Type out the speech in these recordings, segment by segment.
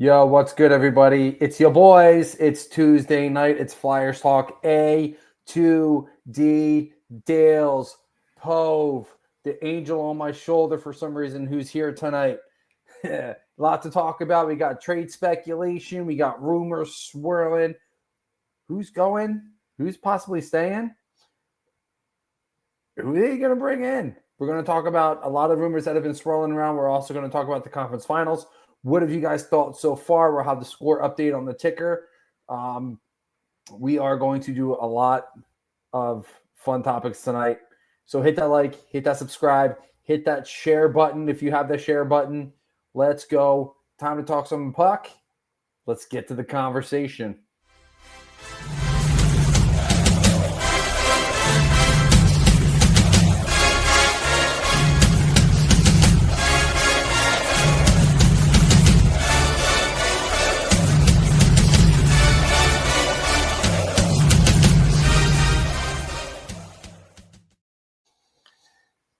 Yo, what's good, everybody? It's your boys. It's Tuesday night. It's Flyers Talk A to D Dales Pove, the angel on my shoulder for some reason, who's here tonight. A lot to talk about. We got trade speculation. We got rumors swirling. Who's going? Who's possibly staying? Who are they going to bring in? We're going to talk about a lot of rumors that have been swirling around. We're also going to talk about the conference finals. What have you guys thought so far? We'll have the score update on the ticker. We are going to do a lot of fun topics tonight. So hit that like, hit that subscribe, hit that share button if you have the share button. Let's go. Time to talk some puck. Let's get to the conversation.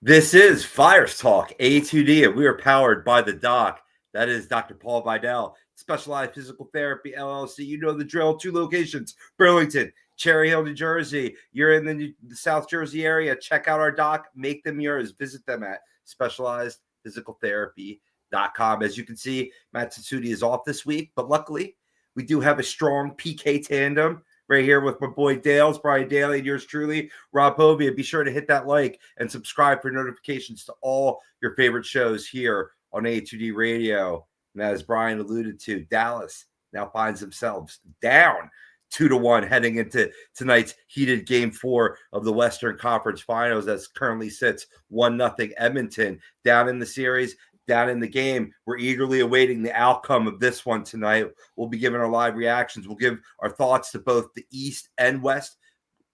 This is Flyers Talk A2D, and we are powered by the doc. That is Dr. Paul Vidal, Specialized Physical Therapy, LLC. You know the drill. 2 locations, Burlington, Cherry Hill, New Jersey. You're in the South Jersey area. Check out our doc. Make them yours. Visit them at specializedphysicaltherapy.com. As you can see, Matt Tsutsuti is off this week, but luckily we do have a strong PK tandem right here with my boy Dales, Brian Daly, and yours truly, Rob Povia. Be sure to hit that like and subscribe for notifications to all your favorite shows here on A2D Radio. And as Brian alluded to, Dallas now finds themselves down 2-1 heading into tonight's heated Game 4 of the Western Conference Finals, as currently sits 1-0 Edmonton down in the series. Down in the game. We're eagerly awaiting the outcome of this one tonight. We'll be giving our live reactions. We'll give our thoughts to both the East and West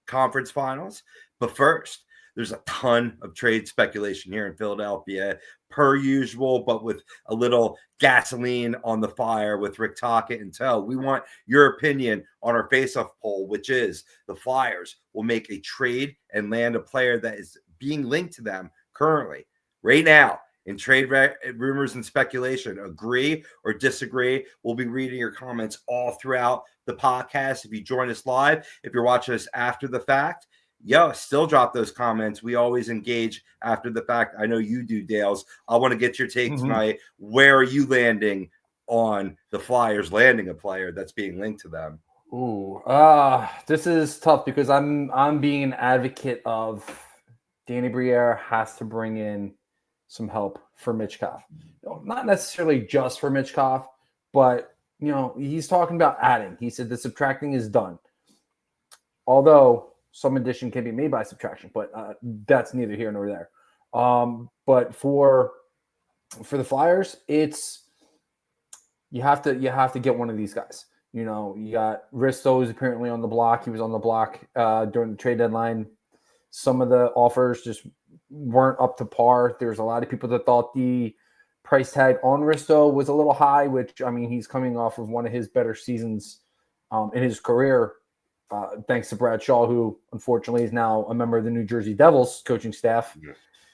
Conference Finals. But first, there's a ton of trade speculation here in Philadelphia, per usual, but with a little gasoline on the fire with Rick Tocchet in tow. We want your opinion on our face-off poll, which is the Flyers will make a trade and land a player that is being linked to them currently, right now. In trade rumors and speculation, agree or disagree. We'll be reading your comments all throughout the podcast. If you join us live, if you're watching us after the fact, still drop those comments. We always engage after the fact. I know you do, Dales. I want to get your take tonight. Where are you landing on the Flyers landing a player that's being linked to them? This is tough because I'm being an advocate of Danny Briere has to bring in some help for Michkov. Not necessarily just for Michkov, but he's talking about adding. He said the subtracting is done. Although some addition can be made by subtraction, but that's neither here nor there. But for the Flyers, it's you have to get one of these guys. You got Risto is apparently on the block. He was on the block during the trade deadline. Some of the offers just weren't up to par. There's a lot of people that thought the price tag on Risto was a little high, which, I mean, he's coming off of one of his better seasons in his career, thanks to Brad Shaw, who unfortunately is now a member of the New Jersey Devils coaching staff. Yeah.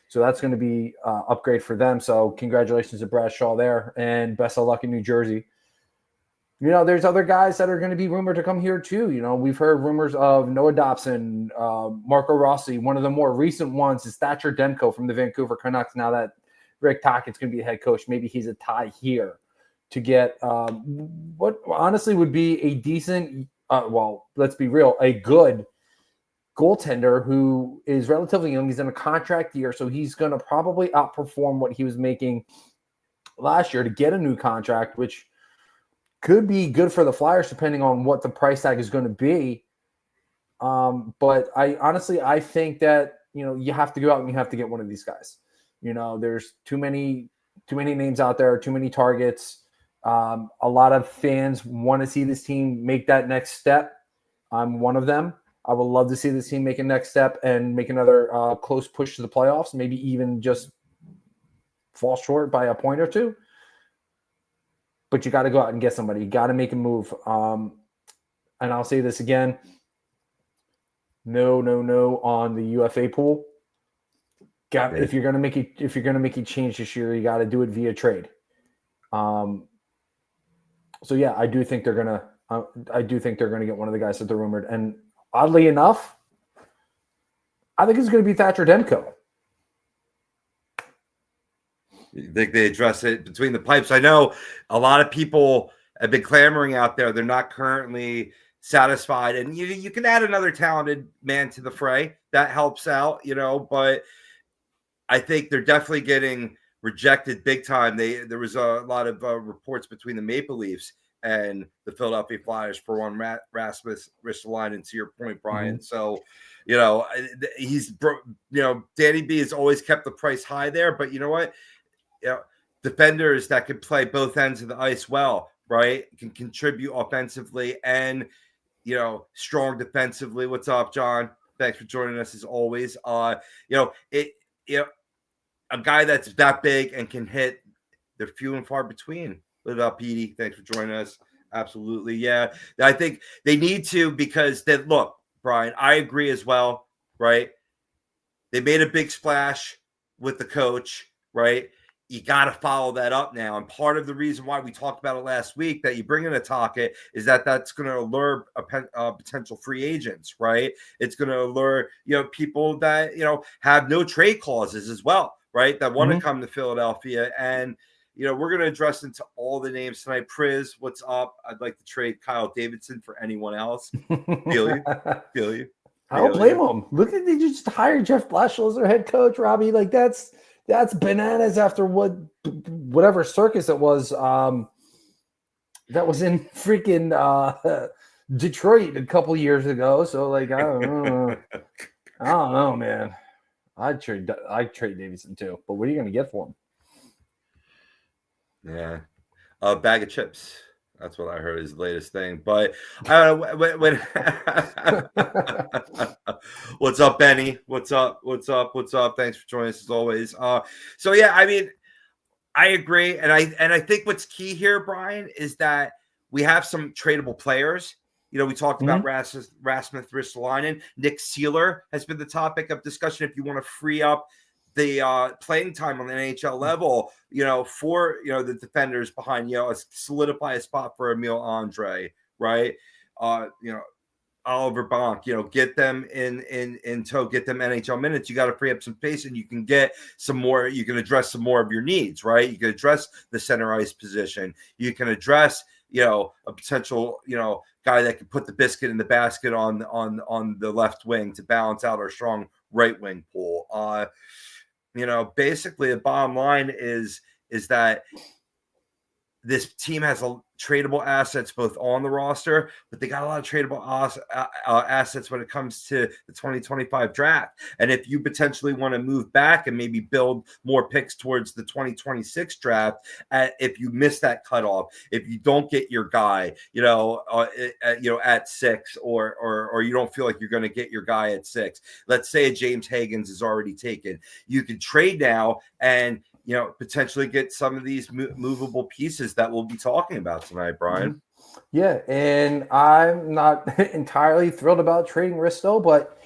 So that's going to be an upgrade for them. So congratulations to Brad Shaw there, and best of luck in New Jersey. There's other guys that are going to be rumored to come here too. We've heard rumors of Noah Dobson, Marco Rossi. One of the more recent ones is Thatcher Demko from the Vancouver Canucks. Now that Rick Tocchett's going to be the head coach, maybe he's a tie here to get what honestly would be a decent, let's be real, a good goaltender who is relatively young. He's in a contract year, so he's going to probably outperform what he was making last year to get a new contract, which could be good for the Flyers depending on what the price tag is going to be. But I think that, you have to go out and you have to get one of these guys. There's too many names out there, too many targets. A lot of fans want to see this team make that next step. I'm one of them. I would love to see this team make a next step and make another close push to the playoffs, maybe even just fall short by a point or two. But you got to go out and get somebody. You got to make a move. And I'll say this again. No on the UFA pool. If you're gonna make a change this year, you got to do it via trade. So yeah, I do think they're gonna get one of the guys that they're rumored. And oddly enough, I think it's going to be Thatcher Demko. You think they address it between the pipes? I know a lot of people have been clamoring out there. They're not currently satisfied, and you can add another talented man to the fray. That helps out, but I think they're definitely getting rejected big time. There was a lot of reports between the Maple Leafs and the Philadelphia Flyers for one Rasmus Ristolainen, to your point, Brian. Mm-hmm. So, he's Danny B has always kept the price high there, but you know what? Defenders that can play both ends of the ice well, right? Can contribute offensively and strong defensively. What's up, John? Thanks for joining us as always. A guy that's that big and can hit, they're few and far between. What up, Petey? Thanks for joining us. Absolutely. Yeah. I think they need to, because look, Brian, I agree as well, right? They made a big splash with the coach, right? You got to follow that up now. And part of the reason why we talked about it last week that you bring in a Taka is that's going to allure potential free agents, right? It's going to allure, people that, have no trade clauses as well, right? That want to come to Philadelphia. And, we're going to address into all the names tonight. Priz, what's up? I'd like to trade Kyle Davidson for anyone else. Feel you. I don't blame them. Look at, they just hired Jeff Blashill as their head coach, Robbie. Like that's bananas after whatever circus it was that was in freaking Detroit a couple years ago. So like I don't know, man. I'd trade Davidson too, but what are you gonna get for him? Yeah, a bag of chips. That's what I heard is the latest thing. But I don't know what's up, Benny? What's up? Thanks for joining us as always. So yeah, I mean, I agree, and I think what's key here, Brian, is that we have some tradable players. We talked about Rasmus Ristolainen. Nick Seeler has been the topic of discussion. If you want to free up the playing time on the NHL level, for the defenders behind, solidify a spot for Emil Andre, right? Oliver Bonk, get them in tow, get them NHL minutes. You got to free up some space, and you can get some more. You can address some more of your needs, right? You can address the center ice position. You can address, a potential, guy that can put the biscuit in the basket on the left wing to balance out our strong right wing pool. Basically the bottom line is that this team has tradable assets both on the roster, but they got a lot of tradable assets when it comes to the 2025 draft. And if you potentially want to move back and maybe build more picks towards the 2026 draft, if you miss that cutoff, if you don't get your guy, at 6, or you don't feel like you're going to get your guy at 6, let's say James Higgins is already taken, you can trade now and potentially get some of these movable pieces that we'll be talking about tonight, Brian. Yeah, and I'm not entirely thrilled about trading Risto, but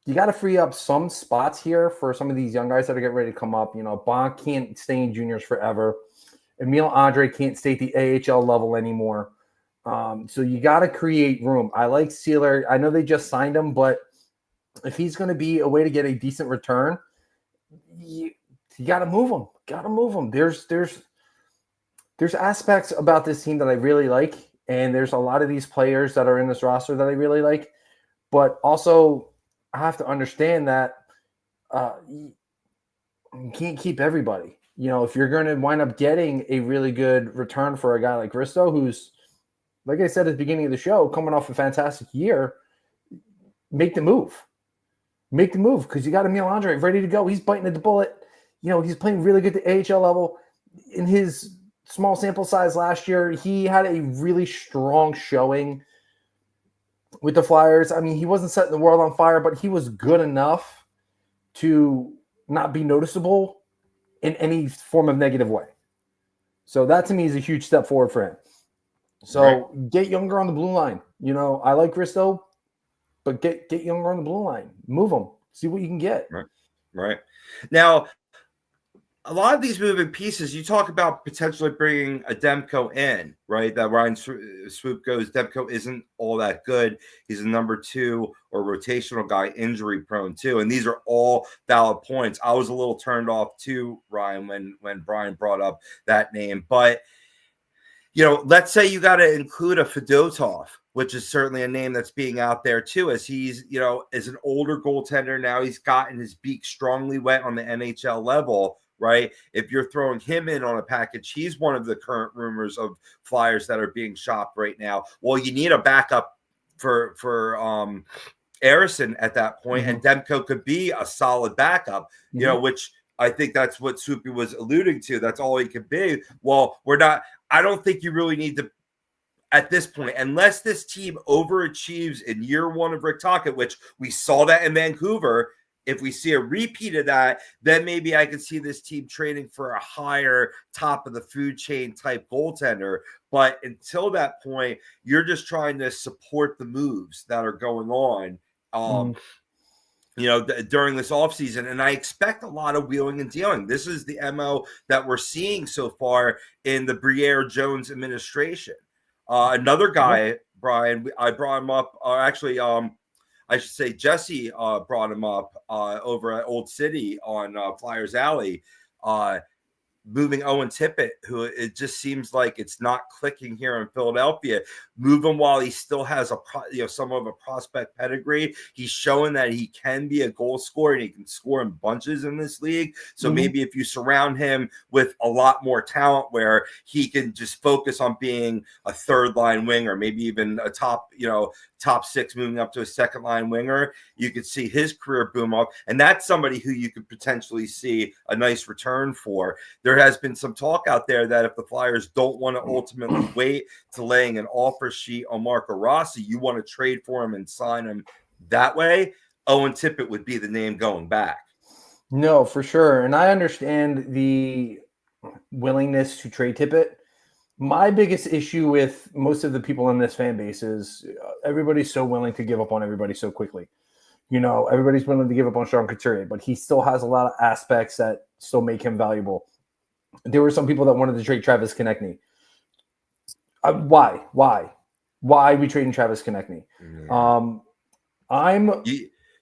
you got to free up some spots here for some of these young guys that are getting ready to come up. Bonk can't stay in juniors forever. Emil Andre can't stay at the AHL level anymore. So you got to create room. I like Seeler. I know they just signed him, but if he's going to be a way to get a decent return, you got to move him. There's aspects about this team that I really like, and there's a lot of these players that are in this roster that I really like. But also, I have to understand that you can't keep everybody. If you're going to wind up getting a really good return for a guy like Risto, who's, like I said at the beginning of the show, coming off a fantastic year, make the move. Make the move, because you got Emil Andre ready to go. He's biting at the bullet. He's playing really good at the AHL level. In his small sample size last year, he had a really strong showing with the Flyers. I mean, he wasn't setting the world on fire, but he was good enough to not be noticeable in any form of negative way. So that to me is a huge step forward for him. So Get younger on the blue line. I like Risto, but get younger on the blue line. Move him. See what you can get. Right. Now, a lot of these moving pieces, you talk about potentially bringing a Demko in, right? That Ryan Swoop goes, Demko isn't all that good. He's a number 2 or rotational guy, injury prone too. And these are all valid points. I was a little turned off too, Ryan, when Brian brought up that name. But, let's say you got to include a Fedotov, which is certainly a name that's being out there too, as he's, as an older goaltender now, he's gotten his beak strongly wet on the NHL level. Right. If you're throwing him in on a package, he's one of the current rumors of Flyers that are being shopped right now. Well, you need a backup for Arison at that point, and Demko could be a solid backup, which I think that's what Soupy was alluding to. That's all he could be. Well, I don't think you really need to at this point, unless this team overachieves in year 1 of Rick Tocchet, which we saw that in Vancouver. If we see a repeat of that, then maybe I could see this team trading for a higher top of the food chain type goaltender. But until that point, you're just trying to support the moves that are going on, during this offseason. And I expect a lot of wheeling and dealing. This is the MO that we're seeing so far in the Briere-Jones administration. Another guy, Brian, I brought him up, I should say Jesse brought him up over at Old City on Flyers Alley, moving Owen Tippett, who it just seems like it's not clicking here in Philadelphia. Move him while he still has somewhat of a prospect pedigree. He's showing that he can be a goal scorer and he can score in bunches in this league. So maybe if you surround him with a lot more talent where he can just focus on being a third line winger, maybe even a top 6 moving up to a second line winger, you could see his career boom up. And that's somebody who you could potentially see a nice return for. There has been some talk out there that if the Flyers don't want to ultimately wait to laying an offer sheet on Marco Rossi, you want to trade for him and sign him that way, Owen Tippett would be the name going back. No, for sure. And I understand the willingness to trade Tippett. My biggest issue with most of the people in this fan base is everybody's so willing to give up on everybody so quickly. Everybody's willing to give up on Sean Couturier, but he still has a lot of aspects that still make him valuable. There were some people that wanted to trade Travis Konechny. Why are we trading Travis Konechny?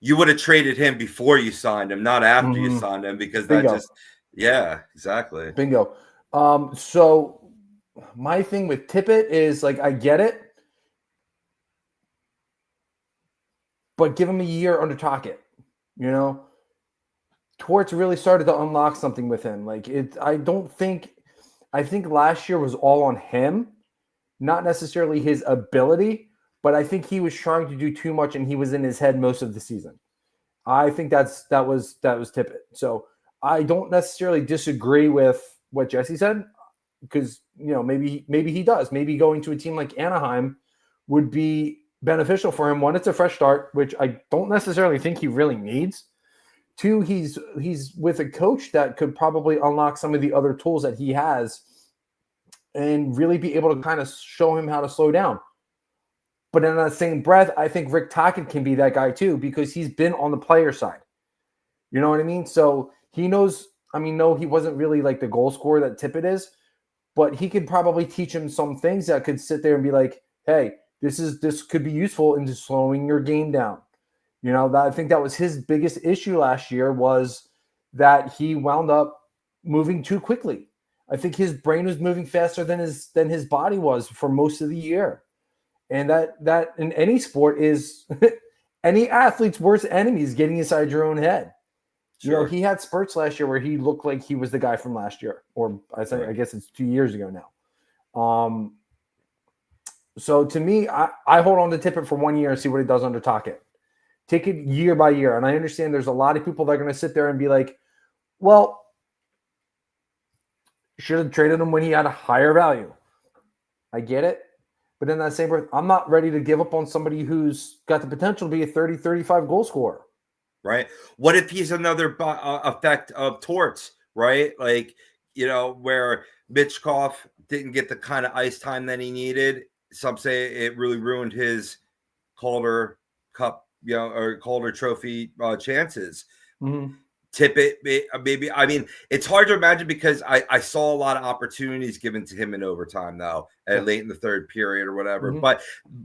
You would have traded him before you signed him, not after you signed him, because Bingo. Exactly. Bingo. So my thing with Tippett is I get it, but give him a year under Tocchet. Torts really started to unlock something with him. I think last year was all on him, not necessarily his ability, but I think he was trying to do too much and he was in his head most of the season. I think that was Tippett. So I don't necessarily disagree with what Jesse said, because maybe he does. Maybe going to a team like Anaheim would be beneficial for him. One, it's a fresh start, which I don't necessarily think he really needs. 2, he's with a coach that could probably unlock some of the other tools that he has and really be able to kind of show him how to slow down. But in that same breath, I think Rick Tocchet can be that guy too, because he's been on the player side. You know what I mean? So he knows. No, he wasn't really like the goal scorer that Tippett is, but he could probably teach him some things that could sit there and be like, hey, this could be useful into slowing your game down. I think that was his biggest issue last year, was that he wound up moving too quickly. I think his brain was moving faster than his body was for most of the year. And that in any sport is any athlete's worst enemy is getting inside your own head. Sure. He had spurts last year where he looked like he was the guy from last year, or I guess it's 2 years ago now. So to me, I hold on to Tippett for 1 year and see what he does under Tocchet. Take it year by year. And I understand there's a lot of people that are going to sit there and be like, well, should have traded him when he had a higher value. I get it. But in that same breath, I'm not ready to give up on somebody who's got the potential to be a 30, 35 goal scorer. Right. What if he's another effect of Torts, right? Where Mitchkov didn't get the kind of ice time that he needed. Some say it really ruined his Calder Cup, or Calder Trophy chances. Tippett, maybe. I mean, it's hard to imagine because I saw a lot of opportunities given to him in overtime, though, late in the third period or whatever. But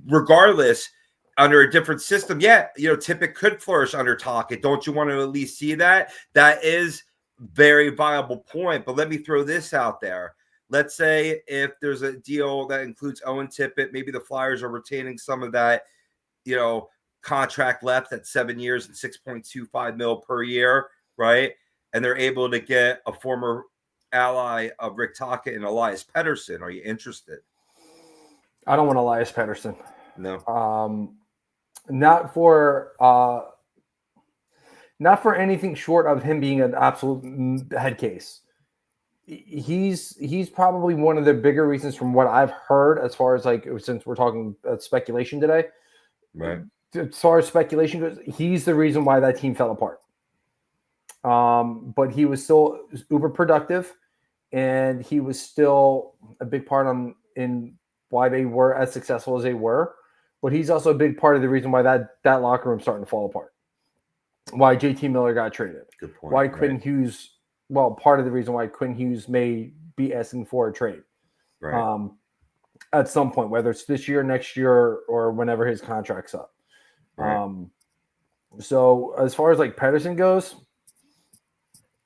regardless, under a different system, Tippett could flourish under Tocchet. Don't you want to at least see that? That is very viable point. But let me throw this out there. Let's say if there's a deal that includes Owen Tippett, maybe the Flyers are retaining some of that, contract left at 7 years and $6.25 million per year. Right. And they're able to get a former ally of Rick Tocchet and Elias Pettersson. Are you interested? I don't want Elias Pettersson. No. Not for anything short of him being an absolute head case. He's probably one of the bigger reasons from what I've heard as far as since we're talking speculation today. Right. As far as speculation goes, he's the reason why that team fell apart. But he was still uber productive, and he was still a big part in why they were as successful as they were. But he's also a big part of the reason why that locker room starting to fall apart. Why JT Miller got traded. Good point. Why Quinn Hughes? Well, part of the reason why Quinn Hughes may be asking for a trade. Right. At some point, whether it's this year, next year, or whenever his contract's up. Right. So as far as Pettersson goes,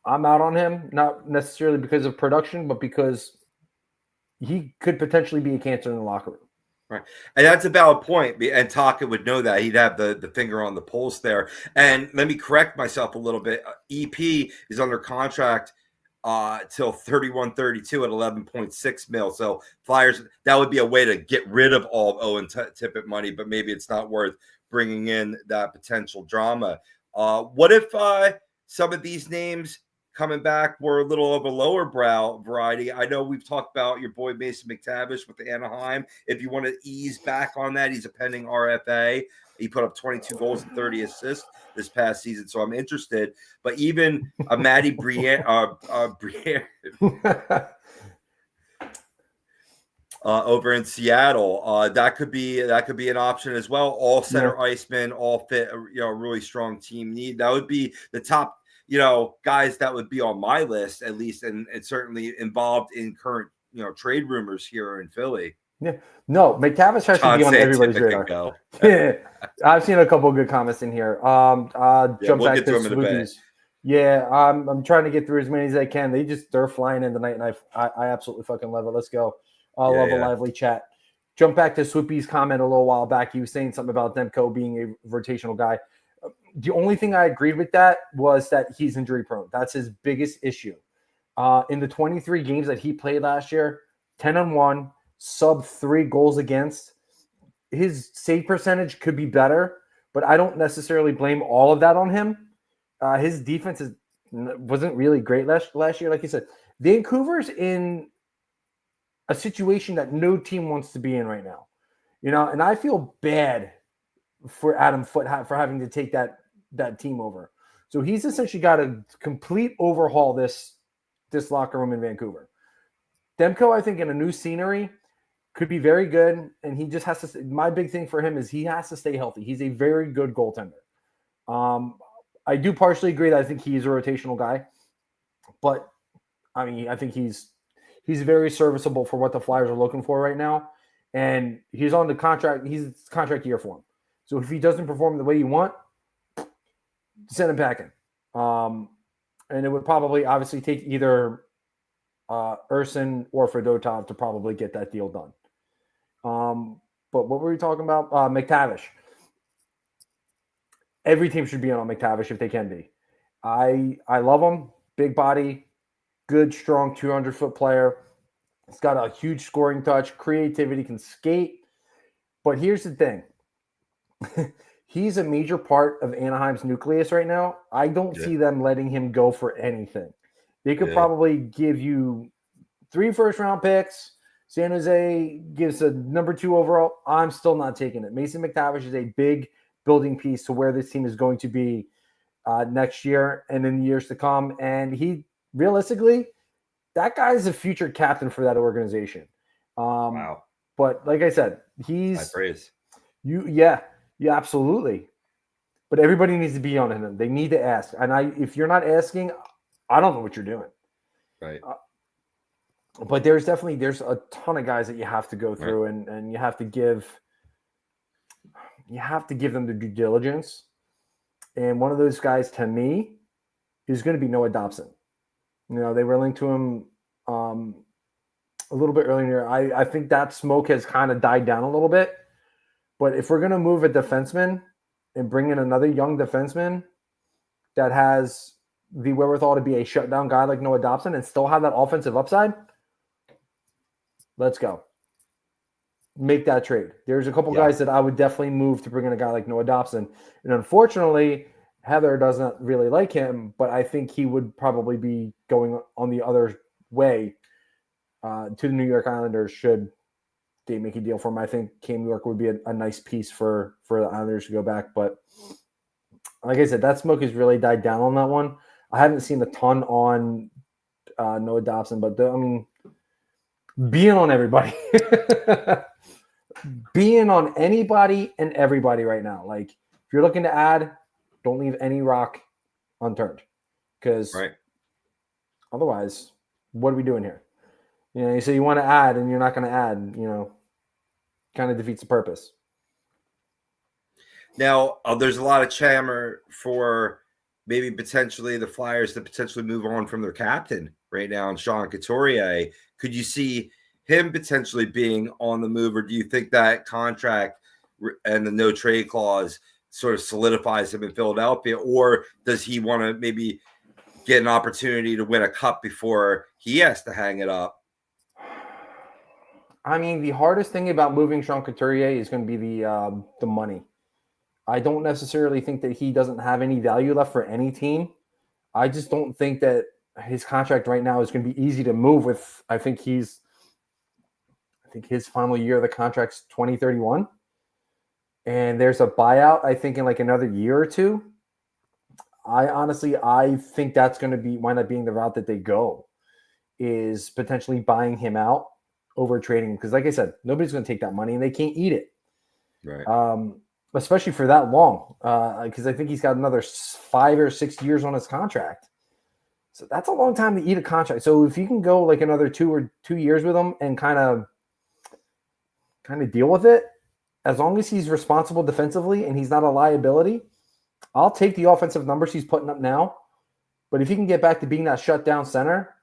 I'm out on him, not necessarily because of production, but because he could potentially be a cancer in the locker room. Right. And that's a valid point. And Tocchet would know that. He'd have the finger on the pulse there. And let me correct myself a little bit. EP is under contract till 31-32 at $11.6 million. So Flyers, that would be a way to get rid of all of Owen Tippett money, but maybe it's not worth bringing in that potential drama. What if some of these names coming back were a little of a lower brow variety? I know we've talked about your boy Mason McTavish with the Anaheim. If you want to ease back on that, he's a pending RFA. He put up 22 goals and 30 assists this past season, so I'm interested. But even a Matty Briere over in Seattle, that could be an option as well. All center icemen, all fit, a really strong team need. That would be the top, guys that would be on my list at least, and certainly involved in current, trade rumors here in Philly. Yeah, no, McTavish has to be on everybody's radar. Yeah, I've seen a couple of good comments in here. Jump back to Swoopies. Yeah, I'm trying to get through as many as I can. They're flying in tonight, and I absolutely fucking love it. Let's go. I love a lively chat. Jump back to Swoopy's comment a little while back. He was saying something about Demko being a rotational guy. The only thing I agreed with that was that he's injury prone. That's his biggest issue. In the 23 games that he played last year, 10-1, sub 3 goals against. His save percentage could be better, but I don't necessarily blame all of that on him. His defense wasn't really great last year. Like you said, Vancouver's in a situation that no team wants to be in right now, and I feel bad for Adam Foote for having to take that team over. So he's essentially got to complete overhaul this locker room in Vancouver. Demko, I think, in a new scenery could be very good, and he just has to. My big thing for him is he has to stay healthy. He's a very good goaltender. I do partially agree that I think he's a rotational guy, but I mean, I think he's very serviceable for what the Flyers are looking for right now, and he's on the contract. He's contract year for him. So if he doesn't perform the way you want, send him packing. And it would probably obviously take either Urson or Fedotov to probably get that deal done. But what were we talking about? McTavish. Every team should be on McTavish if they can be. I love him. Big body, good, strong 200-foot player. He's got a huge scoring touch, creativity, can skate. But here's the thing. He's a major part of Anaheim's nucleus right now. I don't see them letting him go for anything. They could probably give you 3 first-round picks. San Jose gives a number 2 overall. I'm still not taking it. Mason McTavish is a big building piece to where this team is going to be next year and in the years to come. And he, realistically, that guy is a future captain for that organization. Wow. But like I said, he's – high praise. Yeah, absolutely. but everybody needs to be on him. They need to ask. And if you're not asking, I don't know what you're doing. Right. But there's a ton of guys that you have to go through, Right. and you have to give them the due diligence. And one of those guys to me is going to be Noah Dobson. They were linked to him a little bit earlier. I think that smoke has kind of died down a little bit. But if we're going to move a defenseman and bring in another young defenseman that has the wherewithal to be a shutdown guy like Noah Dobson and still have that offensive upside, let's go. Make that trade. There's a couple guys that I would definitely move to bring in a guy like Noah Dobson. And unfortunately, Heather doesn't really like him, but I think he would probably be going on the other way to the New York Islanders should they make a deal for him. I think Cam York would be a nice piece for the Islanders to go back. But like I said, that smoke has really died down on that one. I haven't seen a ton on Noah Dobson, but being on everybody. Being on anybody and everybody right now. Like, if you're looking to add, don't leave any rock unturned. Because otherwise, what are we doing here? You say you want to add and you're not going to add, kind of defeats the purpose. Now, there's a lot of clamor for maybe potentially the Flyers to potentially move on from their captain right now, and Sean Couturier. Could you see him potentially being on the move, or do you think that contract and the no trade clause sort of solidifies him in Philadelphia, or does he want to maybe get an opportunity to win a cup before he has to hang it up? The hardest thing about moving Sean Couturier is going to be the money. I don't necessarily think that he doesn't have any value left for any team. I just don't think that his contract right now is going to be easy to move with. I think his final year of the contract's 2031. And there's a buyout, I think, in like another year or two. I think that's going to wind up being the route that they go, is potentially buying him out over trading. Because like I said, nobody's going to take that money and they can't eat it. Right. Especially for that long. Because I think he's got another 5 or 6 years on his contract. So that's a long time to eat a contract. So if you can go like another 2 years with him and kind of deal with it, as long as he's responsible defensively and he's not a liability, I'll take the offensive numbers he's putting up now. But if he can get back to being that shutdown center,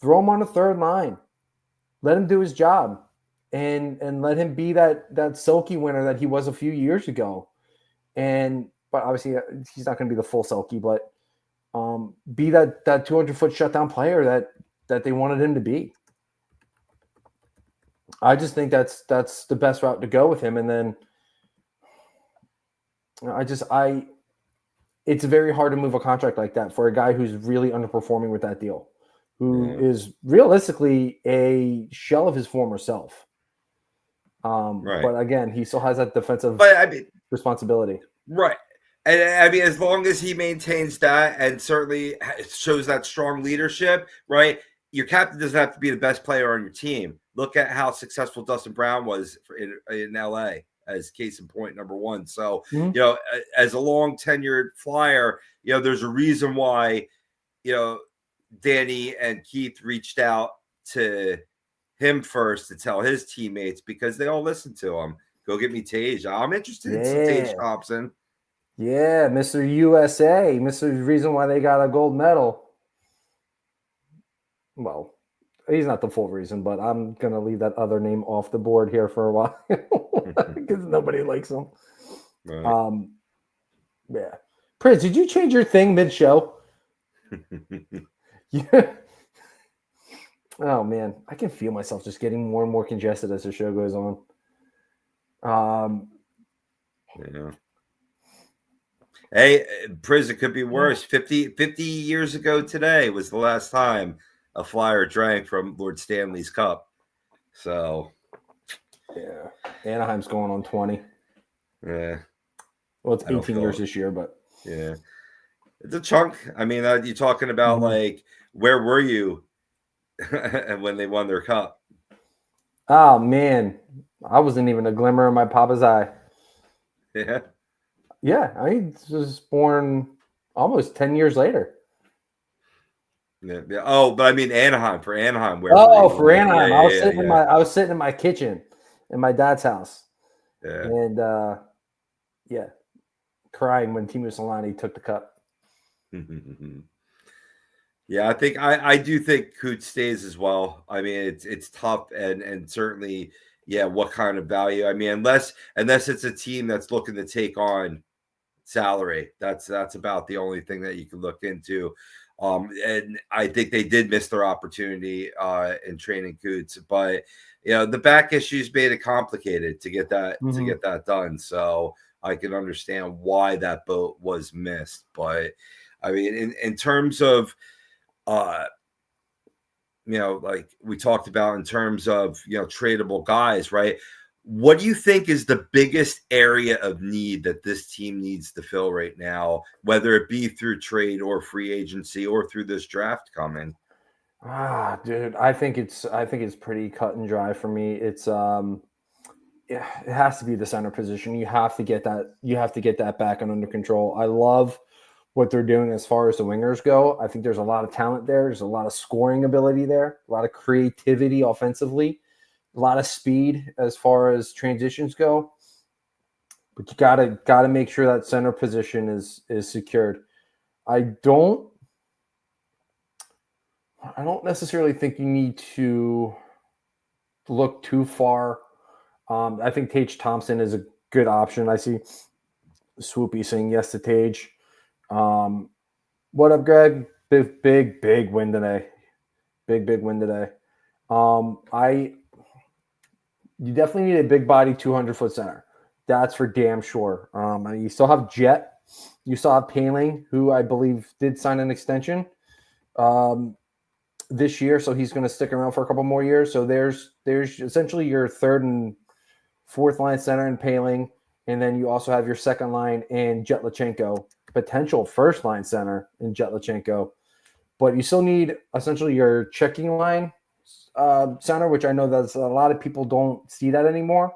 throw him on the third line. Let him do his job and let him be that Selke winner that he was a few years ago. But obviously he's not going to be the full Selke, but be that 200-foot shutdown player that they wanted him to be. I just think that's the best route to go with him. And then it's very hard to move a contract like that for a guy who's really underperforming with that deal, who is realistically a shell of his former self. Right. But again, he still has that defensive responsibility. Right. And as long as he maintains that and certainly shows that strong leadership, right? Your captain doesn't have to be the best player on your team. Look at how successful Dustin Brown was in LA as case in point number one. So, as a long tenured Flyer, there's a reason why, Danny and Keith reached out to him first to tell his teammates, because they all listen to him. Go get me Tage. I'm interested in some Tage Thompson. Yeah, Mr. USA. Mr. Reason why they got a gold medal. Well, he's not the full reason, but I'm going to leave that other name off the board here for a while because nobody likes him. Right. Yeah. Prince, did you change your thing mid-show? Yeah. Oh, man. I can feel myself just getting more and more congested as the show goes on. Yeah. Hey, Priz, it could be worse. 50 years ago today was the last time a Flyer drank from Lord Stanley's cup. So, yeah. Anaheim's going on 20. Yeah. Well, it's 18 years this year, but. Yeah. It's a chunk. I mean, you're talking about like, where were you when they won their cup? Oh, man. I wasn't even a glimmer in my papa's eye. Yeah. Yeah, I was born almost 10 years later. Yeah, yeah. Oh, but I mean Anaheim for Anaheim. Where were Oh, you? for Anaheim. Yeah, yeah, yeah. I was sitting in my kitchen in my dad's house. Yeah. And yeah, crying when Timo Solani took the cup. Yeah, I think I do think Coots stays as well. I mean, it's tough and certainly, yeah, what kind of value? I mean, unless it's a team that's looking to take on salary, that's about the only thing that you can look into. And I think they did miss their opportunity in training Coots, but the back issues made it complicated to get that done. So I can understand why that boat was missed. But I mean, in terms of like we talked about in terms of, tradable guys, right? What do you think is the biggest area of need that this team needs to fill right now, whether it be through trade or free agency or through this draft coming? Dude, I think it's pretty cut and dry for me. It's yeah, it has to be the center position. You have to get that back and under control. I love what they're doing as far as the wingers go. I think there's a lot of talent there. There's a lot of scoring ability there, a lot of creativity offensively, a lot of speed as far as transitions go. But you gotta make sure that center position is secured. I don't necessarily think you need to look too far. I think Tage Thompson is a good option. I see Swoopy saying yes to Tage. What up, Greg? Big win today. Big win today. You definitely need a big body 200-foot center. That's for damn sure. You still have Jet. You still have Paling, who I believe did sign an extension this year, so he's going to stick around for a couple more years. So there's essentially your third and fourth line center in Paling, and then you also have your second line in Jetlachenko, potential first line center in Jetlachenko. But you still need essentially your checking line center, which I know that a lot of people don't see that anymore.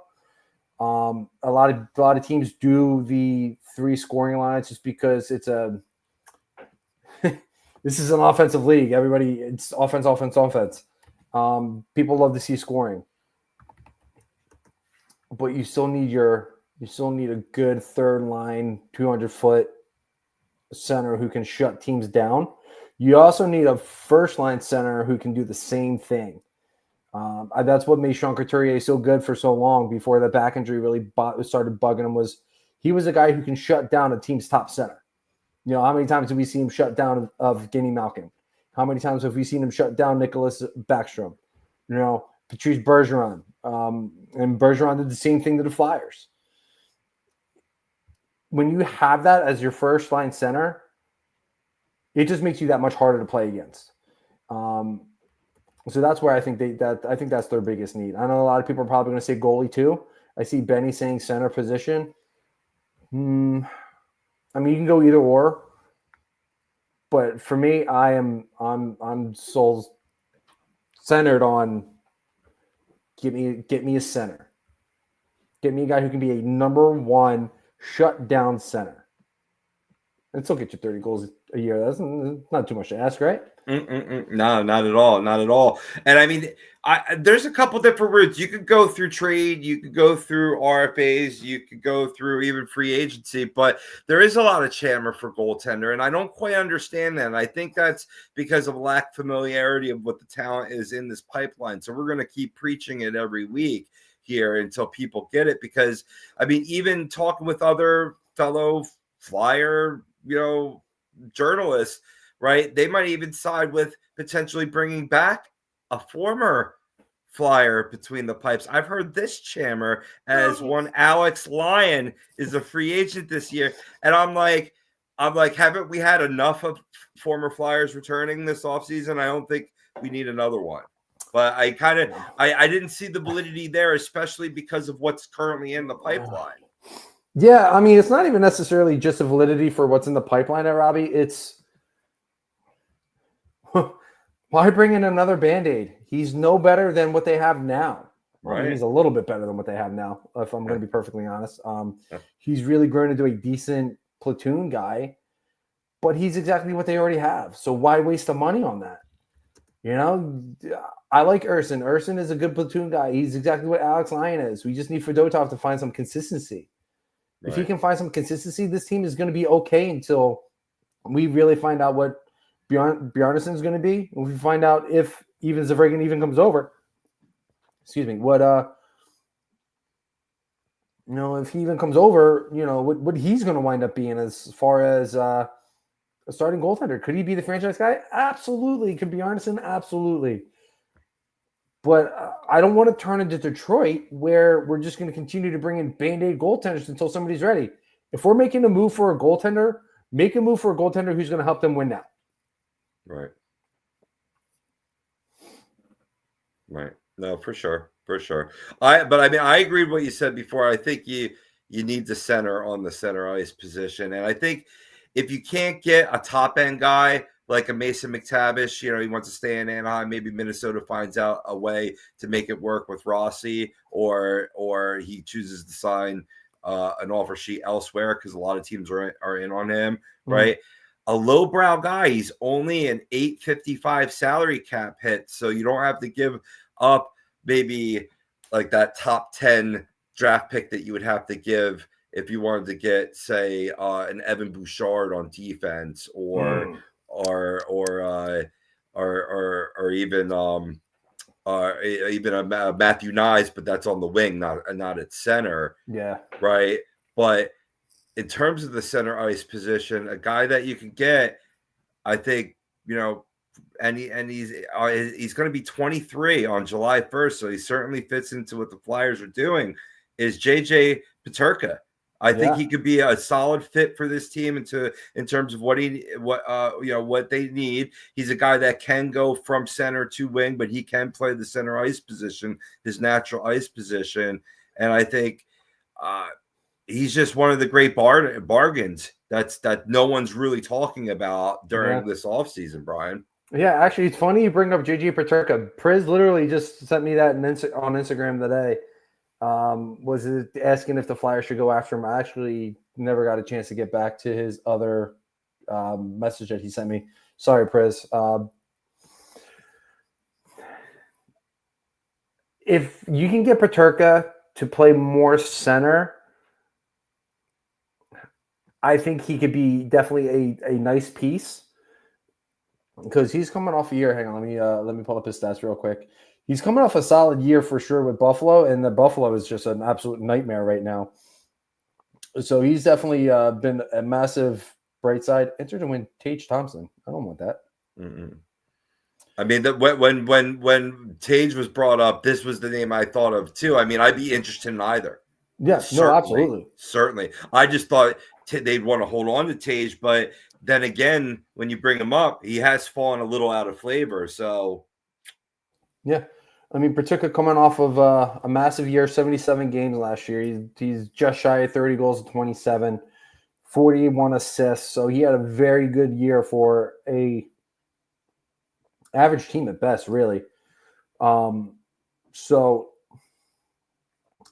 A lot of teams do the 3 scoring lines just because it's a this is an offensive league. It's offense. People love to see scoring, but you still need a good third line 200-foot center who can shut teams down. You also need a first line center who can do the same thing. That's what made Sean Couturier so good for so long before the back injury really started bugging him. Was he was a guy who can shut down a team's top center. How many times have we seen him shut down Evgeny Malkin? How many times have we seen him shut down Nicholas Backstrom? Patrice Bergeron. And Bergeron did the same thing to the Flyers. When you have that as your first line center, it just makes you that much harder to play against. So that's where I think I think that's their biggest need. I know a lot of people are probably going to say goalie too. I see Benny saying center position. I mean, you can go either or, but for me, I'm soul centered on get me a center. Get me a guy who can be a number 1 shutdown center. And still get you 30 goals a year. That's not too much to ask, right? No, not at all. Not at all. And I mean, there's a couple different routes. You could go through trade, you could go through RFAs, you could go through even free agency, but there is a lot of clamor for goaltender, and I don't quite understand that. And I think that's because of lack of familiarity of what the talent is in this pipeline. So we're going to keep preaching it every week here until people get it, because I mean, even talking with other fellow Flyer, journalists, right? They might even side with potentially bringing back a former Flyer between the pipes. I've heard this chammer as one Alex Lyon is a free agent this year. And I'm like, haven't we had enough of former Flyers returning this offseason? I don't think we need another one. But I didn't see the validity there, especially because of what's currently in the pipeline. Yeah, I mean, it's not even necessarily just a validity for what's in the pipeline at Robbie. It's why bring in another Band-Aid? He's no better than what they have now. Well, I mean, he's a little bit better than what they have now, if I'm going to be perfectly honest. He's really grown into a decent platoon guy, but he's exactly what they already have. So why waste the money on that? You know, I like Urson. Urson is a good platoon guy. He's exactly what Alex Lyon is. We just need Fedotov to find some consistency. Right. If he can find some consistency, this team is going to be okay until we really find out what Bjarnason is going to be. If we find out if even Zavragan even comes over, if he even comes over, what he's going to wind up being as far as a starting goaltender. Could he be the franchise guy? Absolutely. Could Bjarnason? Absolutely. But I don't want to turn into Detroit where we're just going to continue to bring in Band-Aid goaltenders until somebody's ready. If we're making a move for a goaltender, make a move for a goaltender who's going to help them win now. Right. Right. No, for sure. For sure. I agree with what you said before. I think you need the center on the center ice position. And I think if you can't get a top end guy like a Mason McTavish, he wants to stay in Anaheim, maybe Minnesota finds out a way to make it work with Rossi, or he chooses to sign an offer sheet elsewhere because a lot of teams are in on him, right? A lowbrow guy, he's only an $855 salary cap hit, so you don't have to give up maybe like that top 10 draft pick that you would have to give if you wanted to get, say, an Evan Bouchard on defense, or even a Matthew Nyes, but that's on the wing, not at center. Yeah. Right. But in terms of the center ice position, a guy that you can get, I think, and he's going to be 23 on July 1st, so he certainly fits into what the Flyers are doing, is JJ Peterka. I think he could be a solid fit for this team in terms of what they need. He's a guy that can go from center to wing, but he can play the center ice position, his natural ice position. And I think he's just one of the great bargains that no one's really talking about during this offseason, Brian. Yeah, actually, it's funny you bring up JJ Peterka. Priz literally just sent me that on Instagram today. Was it asking if the Flyers should go after him? I actually never got a chance to get back to his other message that he sent me. Sorry, Priz. If you can get Peterka to play more center, I think he could be definitely a nice piece, because he's coming off a year. Hang on, let me pull up his stats real quick. He's coming off a solid year for sure with Buffalo, and the Buffalo is just an absolute nightmare right now. So he's definitely been a massive bright side. Enter to win Tage Thompson. I don't want that. Mm-mm. I mean, when Tage was brought up, this was the name I thought of too. I mean, I'd be interested in either. Yes, no, absolutely. Certainly. I just thought they'd want to hold on to Tage, but then again, when you bring him up, he has fallen a little out of flavor. So, yeah. I mean, Peterka coming off of a massive year, 77 games last year. He's just shy of 30 goals to 27, 41 assists. So he had a very good year for a average team at best, really. So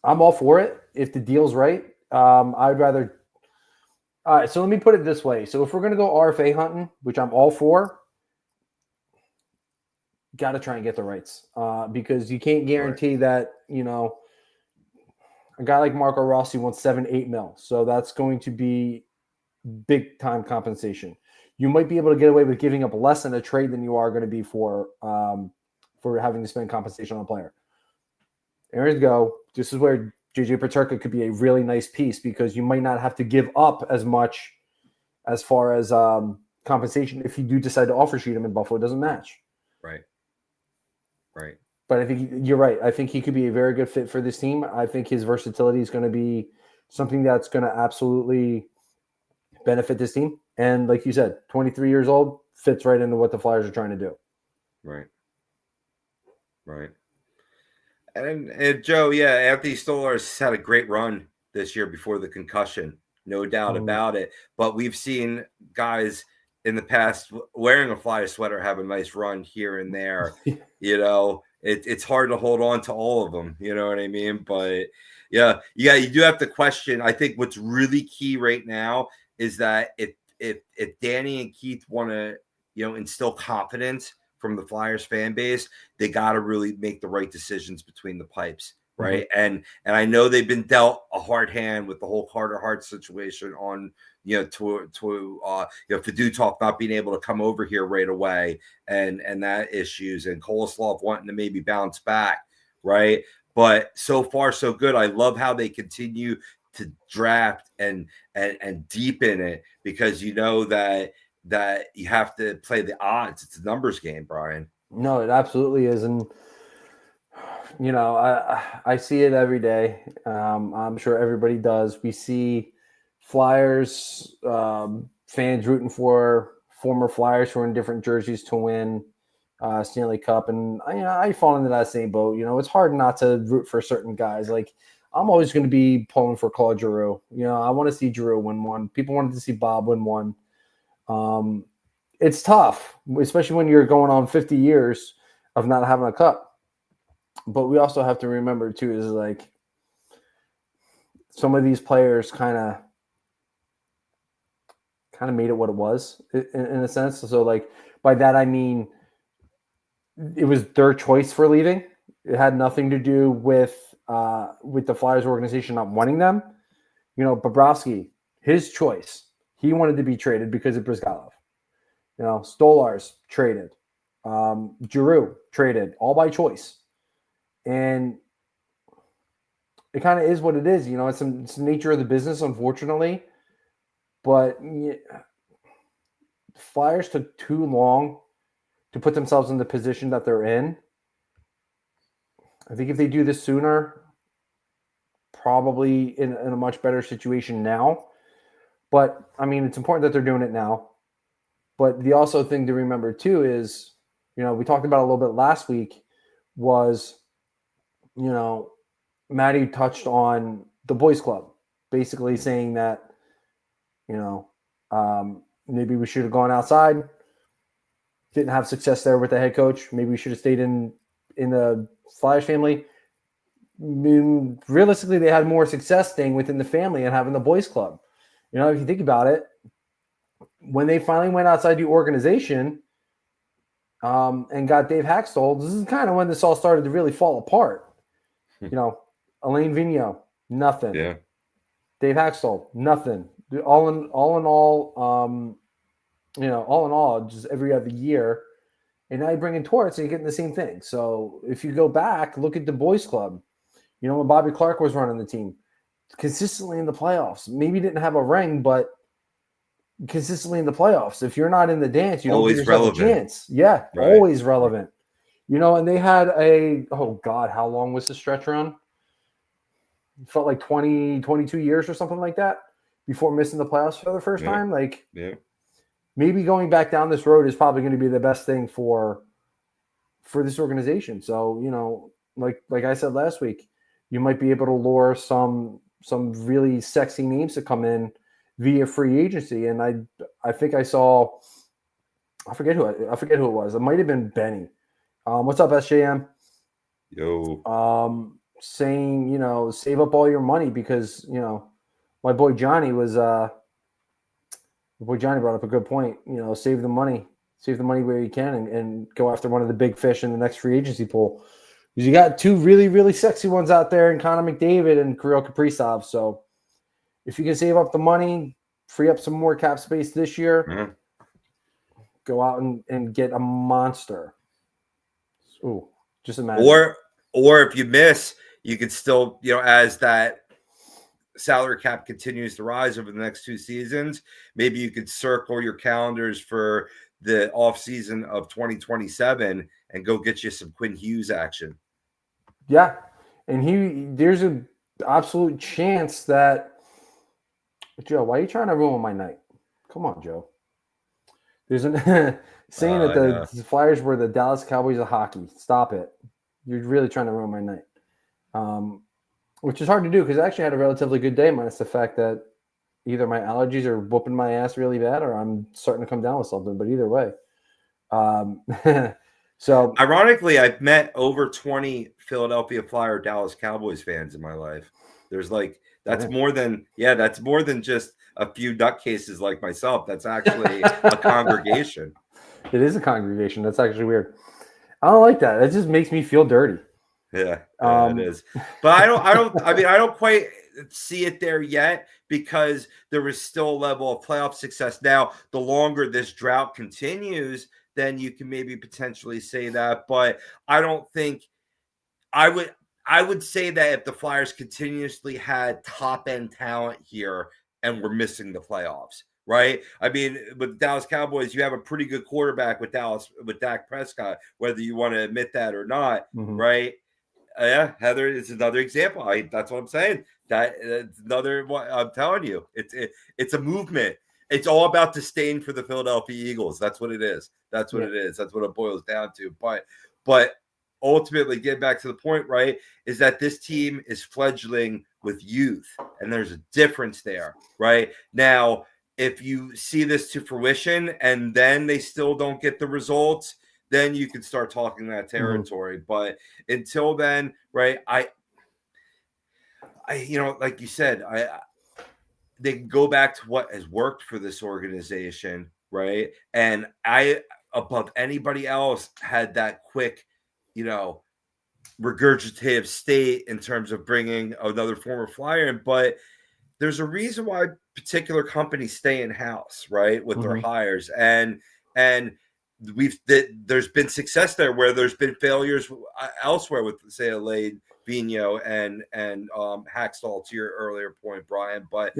I'm all for it if the deal's right. I'd rather. All right, so let me put it this way. So if we're going to go RFA hunting, which I'm all for, got to try and get the rights, because you can't guarantee that, a guy like Marco Rossi wants 7-8 mil. So that's going to be big time compensation. You might be able to get away with giving up less in a trade than you are going to be for having to spend compensation on a player. There you go. This is where JJ Peterka could be a really nice piece, because you might not have to give up as much as far as compensation if you do decide to offer sheet him and Buffalo doesn't match. Right. But I think you're right. I think he could be a very good fit for this team. I think his versatility is going to be something that's going to absolutely benefit this team. And like you said, 23 years old, fits right into what the Flyers are trying to do. Right. And Joe, Anthony Stolarz had a great run this year before the concussion, no doubt about it. But we've seen guys in the past wearing a Flyer sweater have a nice run here and there, it's hard to hold on to all of them. You know what I mean? But yeah, you do have to question. I think what's really key right now is that if Danny and Keith want to, instill confidence from the Flyers fan base, they got to really make the right decisions between the pipes, right? And I know they've been dealt a hard hand with the whole Carter Hart situation on, Fedutov not being able to come over here right away, and that issues, and Koloslov wanting to maybe bounce back, right? But so far so good. I love how they continue to draft and deepen it, because you know that you have to play the odds. It's a numbers game, Brian. No, it absolutely is. And, I see it every day. I'm sure everybody does. We see Flyers fans rooting for former Flyers who are in different jerseys to win Stanley Cup. And, I fall into that same boat. It's hard not to root for certain guys. Like, I'm always going to be pulling for Claude Giroux. I want to see Giroux win one. People wanted to see Bob win one. It's tough, especially when you're going on 50 years of not having a cup. But we also have to remember too, is like some of these players kind of made it what it was in a sense. So like by that, I mean, it was their choice for leaving. It had nothing to do with the Flyers organization not wanting them. Bobrovsky, his choice. He wanted to be traded because of Brizgalov. Stolarz traded. Giroux traded, all by choice. And it kind of is what it is. It's the nature of the business, unfortunately. But Flyers took too long to put themselves in the position that they're in. I think if they do this sooner, probably in a much better situation now. But, I mean, it's important that they're doing it now. But the also thing to remember, too, is, we talked about a little bit last week, was, Maddie touched on the boys club, basically saying that, maybe we should have gone outside. Didn't have success there with the head coach. Maybe we should have stayed in the Flyers family. I mean, realistically, they had more success staying within the family and having the boys club. If you think about it, when they finally went outside the organization and got Dave Haxtell, this is kind of when this all started to really fall apart. Alain Vigneault, nothing. Yeah. Dave Haxtell, nothing. All in all, just every other year. And now you bring in Torts and you're getting the same thing. So if you go back, look at the boys club. When Bobby Clark was running the team, consistently in the playoffs. Maybe didn't have a ring, but consistently in the playoffs. If you're not in the dance, you don't give yourself a chance. Yeah, right. Always relevant. And they had how long was the stretch run? It felt like 20, 22 years or something like that before missing the playoffs for the first time. Like, maybe going back down this road is probably going to be the best thing for this organization. So, like I said last week, you might be able to lure some really sexy names to come in via free agency. And I think I saw, I forget who it was. It might have been Benny. What's up, SJM? Yo. Saying, save up all your money because, my boy Johnny brought up a good point. Save the money where you can and go after one of the big fish in the next free agency pool. Because you got two really, really sexy ones out there in Connor McDavid and Kirill Kaprizov. So if you can save up the money, free up some more cap space this year, go out and get a monster. Ooh, just imagine. Or if you miss, you could still, as that salary cap continues to rise over the next 2 seasons, maybe you could circle your calendars for the offseason of 2027 and go get you some Quinn Hughes action. Yeah. And there's an absolute chance that, Joe, why are you trying to ruin my night? Come on, Joe. There's an saying that the Flyers were the Dallas Cowboys of hockey. Stop it. You're really trying to ruin my night. Which is hard to do because I actually had a relatively good day, minus the fact that either my allergies are whooping my ass really bad or I'm starting to come down with something. But either way, So ironically, I've met over 20 Philadelphia Flyer Dallas Cowboys fans in my life. There's like that's more than just a few nutcases like myself. That's actually a congregation. It is a congregation. That's actually weird. I don't like that. It just makes me feel dirty. Yeah, it is. But I don't quite see it there yet because there is still a level of playoff success. Now, the longer this drought continues, then you can maybe potentially say that. But I don't think I would say that if the Flyers continuously had top end talent here and we're missing the playoffs, right? I mean, with the Dallas Cowboys, you have a pretty good quarterback with Dak Prescott, whether you want to admit that or not, right? Yeah, Heather is another example. That's what I'm saying. It's another one. I'm telling you, it's a movement. It's all about disdain for the Philadelphia Eagles. That's what it is. That's what it is. That's what it boils down to. But ultimately, getting back to the point, right, is that this team is fledgling with youth, and there's a difference there, right? Now, if you see this to fruition and then they still don't get the results, then you can start talking that territory. But until then, right, I like you said, they can go back to what has worked for this organization, right? And I, above anybody else, had that quick, regurgitative state in terms of bringing another former Flyer in. But there's a reason why particular companies stay in house, right, with their hires, and there's been success there where there's been failures elsewhere with, say, Lane, Vigneault, and Hackstall, to your earlier point, Brian. But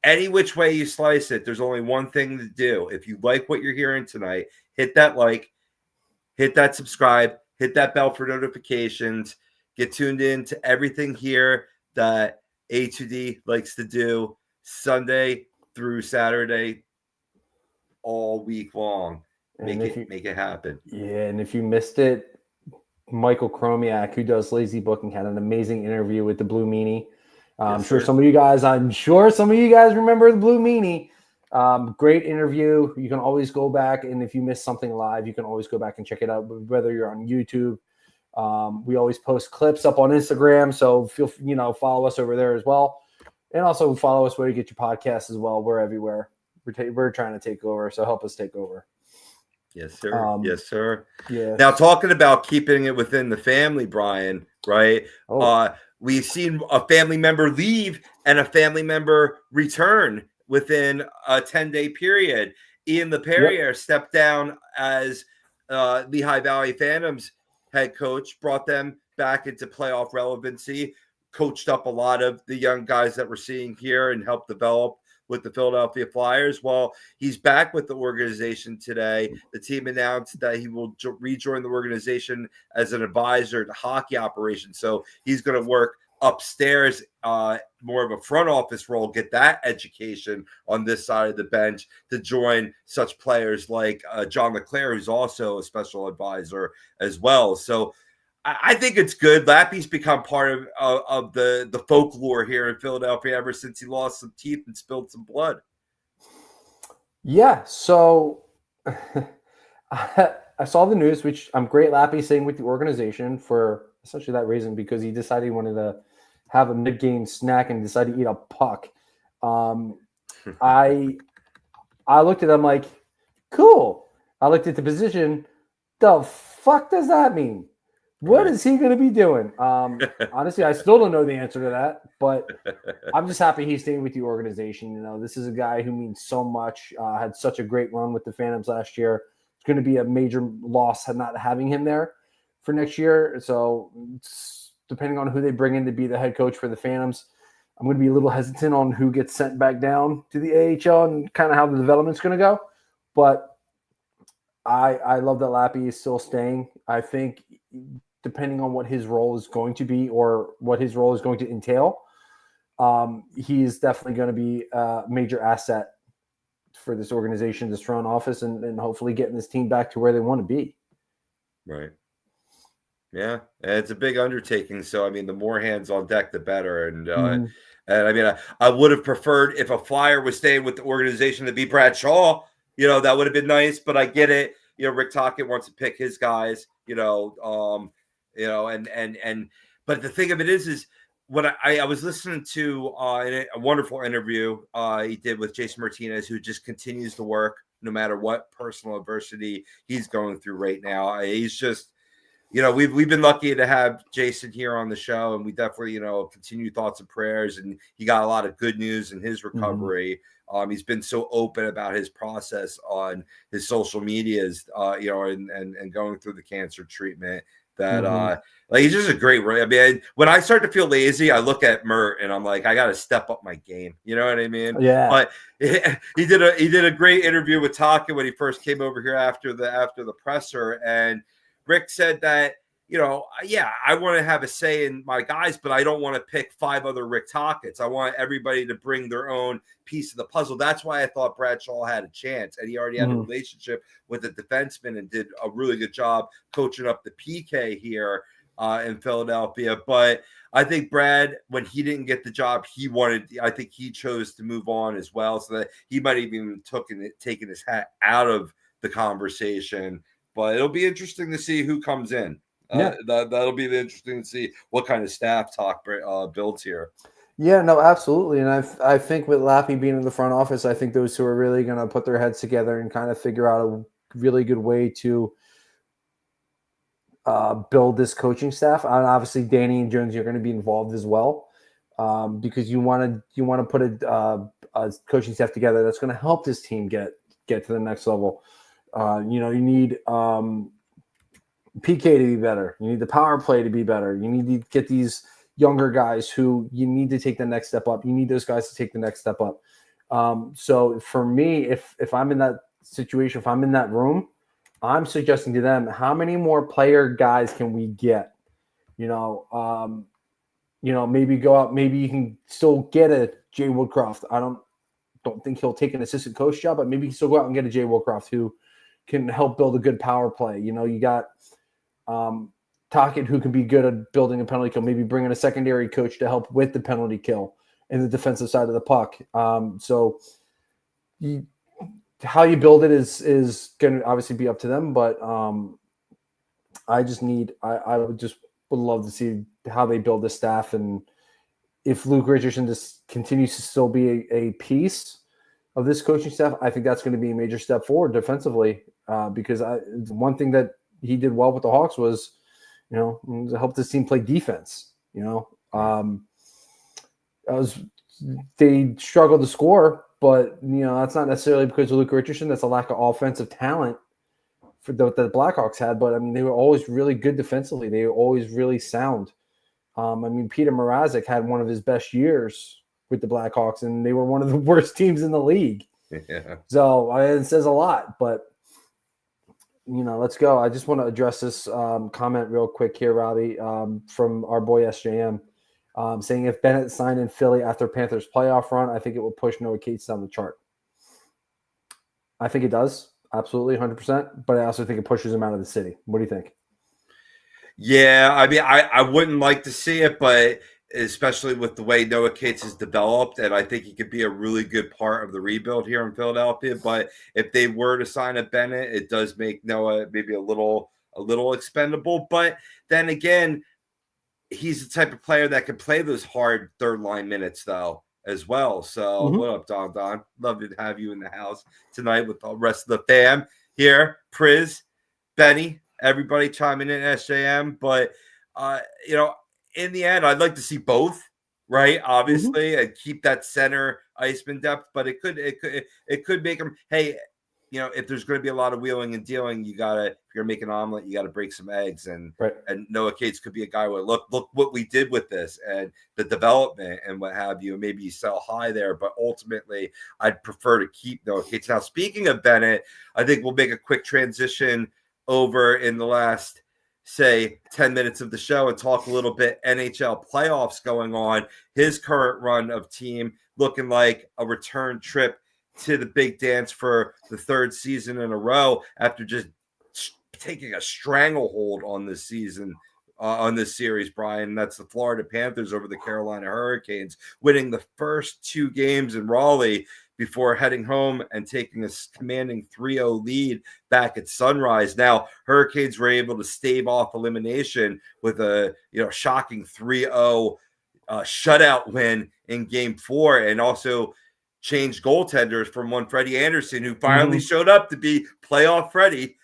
any which way you slice it, there's only one thing to do. If you like what you're hearing tonight, hit that like, hit that subscribe, hit that bell for notifications, get tuned in to everything here that A2D likes to do Sunday through Saturday all week long. Make it happen. Yeah, and if you missed it, Michael Chromiak, who does Lazy Booking, had an amazing interview with the Blue Meanie. I'm sure some of you guys remember the Blue Meanie. Great interview. You can always go back, and if you miss something live, you can always go back and check it out, whether you're on YouTube. We always post clips up on Instagram, so follow us over there as well. And also follow us where you get your podcasts as well. We're everywhere. We're trying to take over, so help us take over. Yes, sir. Yes, sir. Yeah. Now, talking about keeping it within the family, Brian, right? We've seen a family member leave and a family member return within a 10-day period. Ian LePerriere stepped down as Lehigh Valley Phantoms head coach, brought them back into playoff relevancy, coached up a lot of the young guys that we're seeing here and helped develop with the Philadelphia Flyers. Well, he's back with the organization today. The team announced that he will rejoin the organization as an advisor to hockey operations. So he's going to work upstairs, more of a front office role, get that education on this side of the bench to join such players like John LeClaire, who's also a special advisor as well. So I think it's good. Lappy's become part of the folklore here in Philadelphia ever since he lost some teeth and spilled some blood. Yeah, so I saw the news, which I'm great Lappy staying with the organization for essentially that reason, because he decided he wanted to have a mid-game snack and decided to eat a puck. I looked at him like, cool. I looked at the position. The fuck does that mean? What is he going to be doing? Honestly, I still don't know the answer to that, but I'm just happy he's staying with the organization. This is a guy who means so much, had such a great run with the Phantoms last year. It's going to be a major loss not having him there for next year. So depending on who they bring in to be the head coach for the Phantoms, I'm going to be a little hesitant on who gets sent back down to the AHL and kind of how the development's going to go. But I love that Lappy is still staying. I think depending on what his role is going to be or what his role is going to entail, he's definitely going to be a major asset for this organization, this front office, and hopefully getting this team back to where they want to be. Right. Yeah, it's a big undertaking. So, I mean, the more hands on deck, the better. And I mean, I would have preferred if a Flyer was staying with the organization to be Brad Shaw. That would have been nice. But I get it. Rick Tocchet wants to pick his guys, but the thing of it is what I was listening to a wonderful interview he did with Jason Martinez, who just continues to work no matter what personal adversity he's going through right now. He's just, we've been lucky to have Jason here on the show, and we definitely, continue thoughts and prayers. And he got a lot of good news in his recovery. He's been so open about his process on his social medias, and going through the cancer treatment that, he's just a great. I mean, when I start to feel lazy, I look at Mert and I'm like, I got to step up my game. You know what I mean? Yeah. But he did a great interview with Taka when he first came over here after the presser, and Rick said that, I want to have a say in my guys, but I don't want to pick 5 other Rick Tocchet's. I want everybody to bring their own piece of the puzzle. That's why I thought Bradshaw had a chance, and he already had a relationship with the defenseman and did a really good job coaching up the PK here in Philadelphia. But I think Brad, when he didn't get the job I think he chose to move on as well, so that he might have even taken his hat out of the conversation. But it'll be interesting to see who comes in. That'll be interesting to see what kind of staff talk builds here. Yeah, no, absolutely. And I think with Lappy being in the front office, I think those two are really going to put their heads together and kind of figure out a really good way to build this coaching staff. And obviously, Danny and Jones are going to be involved as well, because you want to put a coaching staff together that's going to help this team get to the next level. You need PK to be better. You need the power play to be better. You need to get these younger guys who you need to take the next step up. You need those guys to take the next step up. So for me, if I'm in that situation, if I'm in that room, I'm suggesting to them, how many more player guys can we get? Maybe go out. Maybe you can still get a Jay Woodcroft. I don't think he'll take an assistant coach job, but maybe you can still go out and get a Jay Woodcroft who can help build a good power play. You got Tocchet, who can be good at building a penalty kill, maybe bring in a secondary coach to help with the penalty kill and the defensive side of the puck. How you build it is going to obviously be up to them, but I would love to see how they build this staff, and if Luke Richardson just continues to still be a piece of this coaching staff, I think that's going to be a major step forward defensively, because one thing that he did well with the Hawks was, help this team play defense. They struggled to score, but that's not necessarily because of Luke Richardson. That's a lack of offensive talent that the Blackhawks had. But I mean, they were always really good defensively. They were always really sound. Peter Mrazek had one of his best years with the Blackhawks, and they were one of the worst teams in the league. Yeah. So it says a lot, but let's go. I just want to address this comment real quick here, Robbie, from our boy SJM, saying if Bennett signed in Philly after Panthers playoff run, I think it will push Noah Cates down the chart. I think it does. Absolutely, 100%. But I also think it pushes him out of the city. What do you think? Yeah, I mean, I wouldn't like to see it, but especially with the way Noah Cates has developed, and I think he could be a really good part of the rebuild here in Philadelphia. But if they were to sign a Bennett, it does make Noah maybe a little expendable. But then again, he's the type of player that can play those hard third line minutes though as well. So what up, Don? Love to have you in the house tonight with the rest of the fam here. Priz, Benny, everybody chiming in, SJM. But in the end, I'd like to see both, right? Obviously, and keep that center iceman depth. But it could make them, hey, if there's going to be a lot of wheeling and dealing, if you're making an omelet, you got to break some eggs. And Noah Cates could be a guy where look what we did with this and the development and what have you. Maybe you sell high there, but ultimately, I'd prefer to keep Noah Cates. Now, speaking of Bennett, I think we'll make a quick transition over in the last, say, 10 minutes of the show and talk a little bit NHL playoffs going on. His current run of team looking like a return trip to the big dance for the third season in a row after just taking a stranglehold on this season, on this series, Brian. That's the Florida Panthers over the Carolina Hurricanes, winning the first 2 games in Raleigh before heading home and taking a commanding 3-0 lead back at Sunrise. Now, Hurricanes were able to stave off elimination with a shocking 3-0 shutout win in Game 4, and also changed goaltenders from one Freddie Anderson, who finally showed up to be playoff Freddie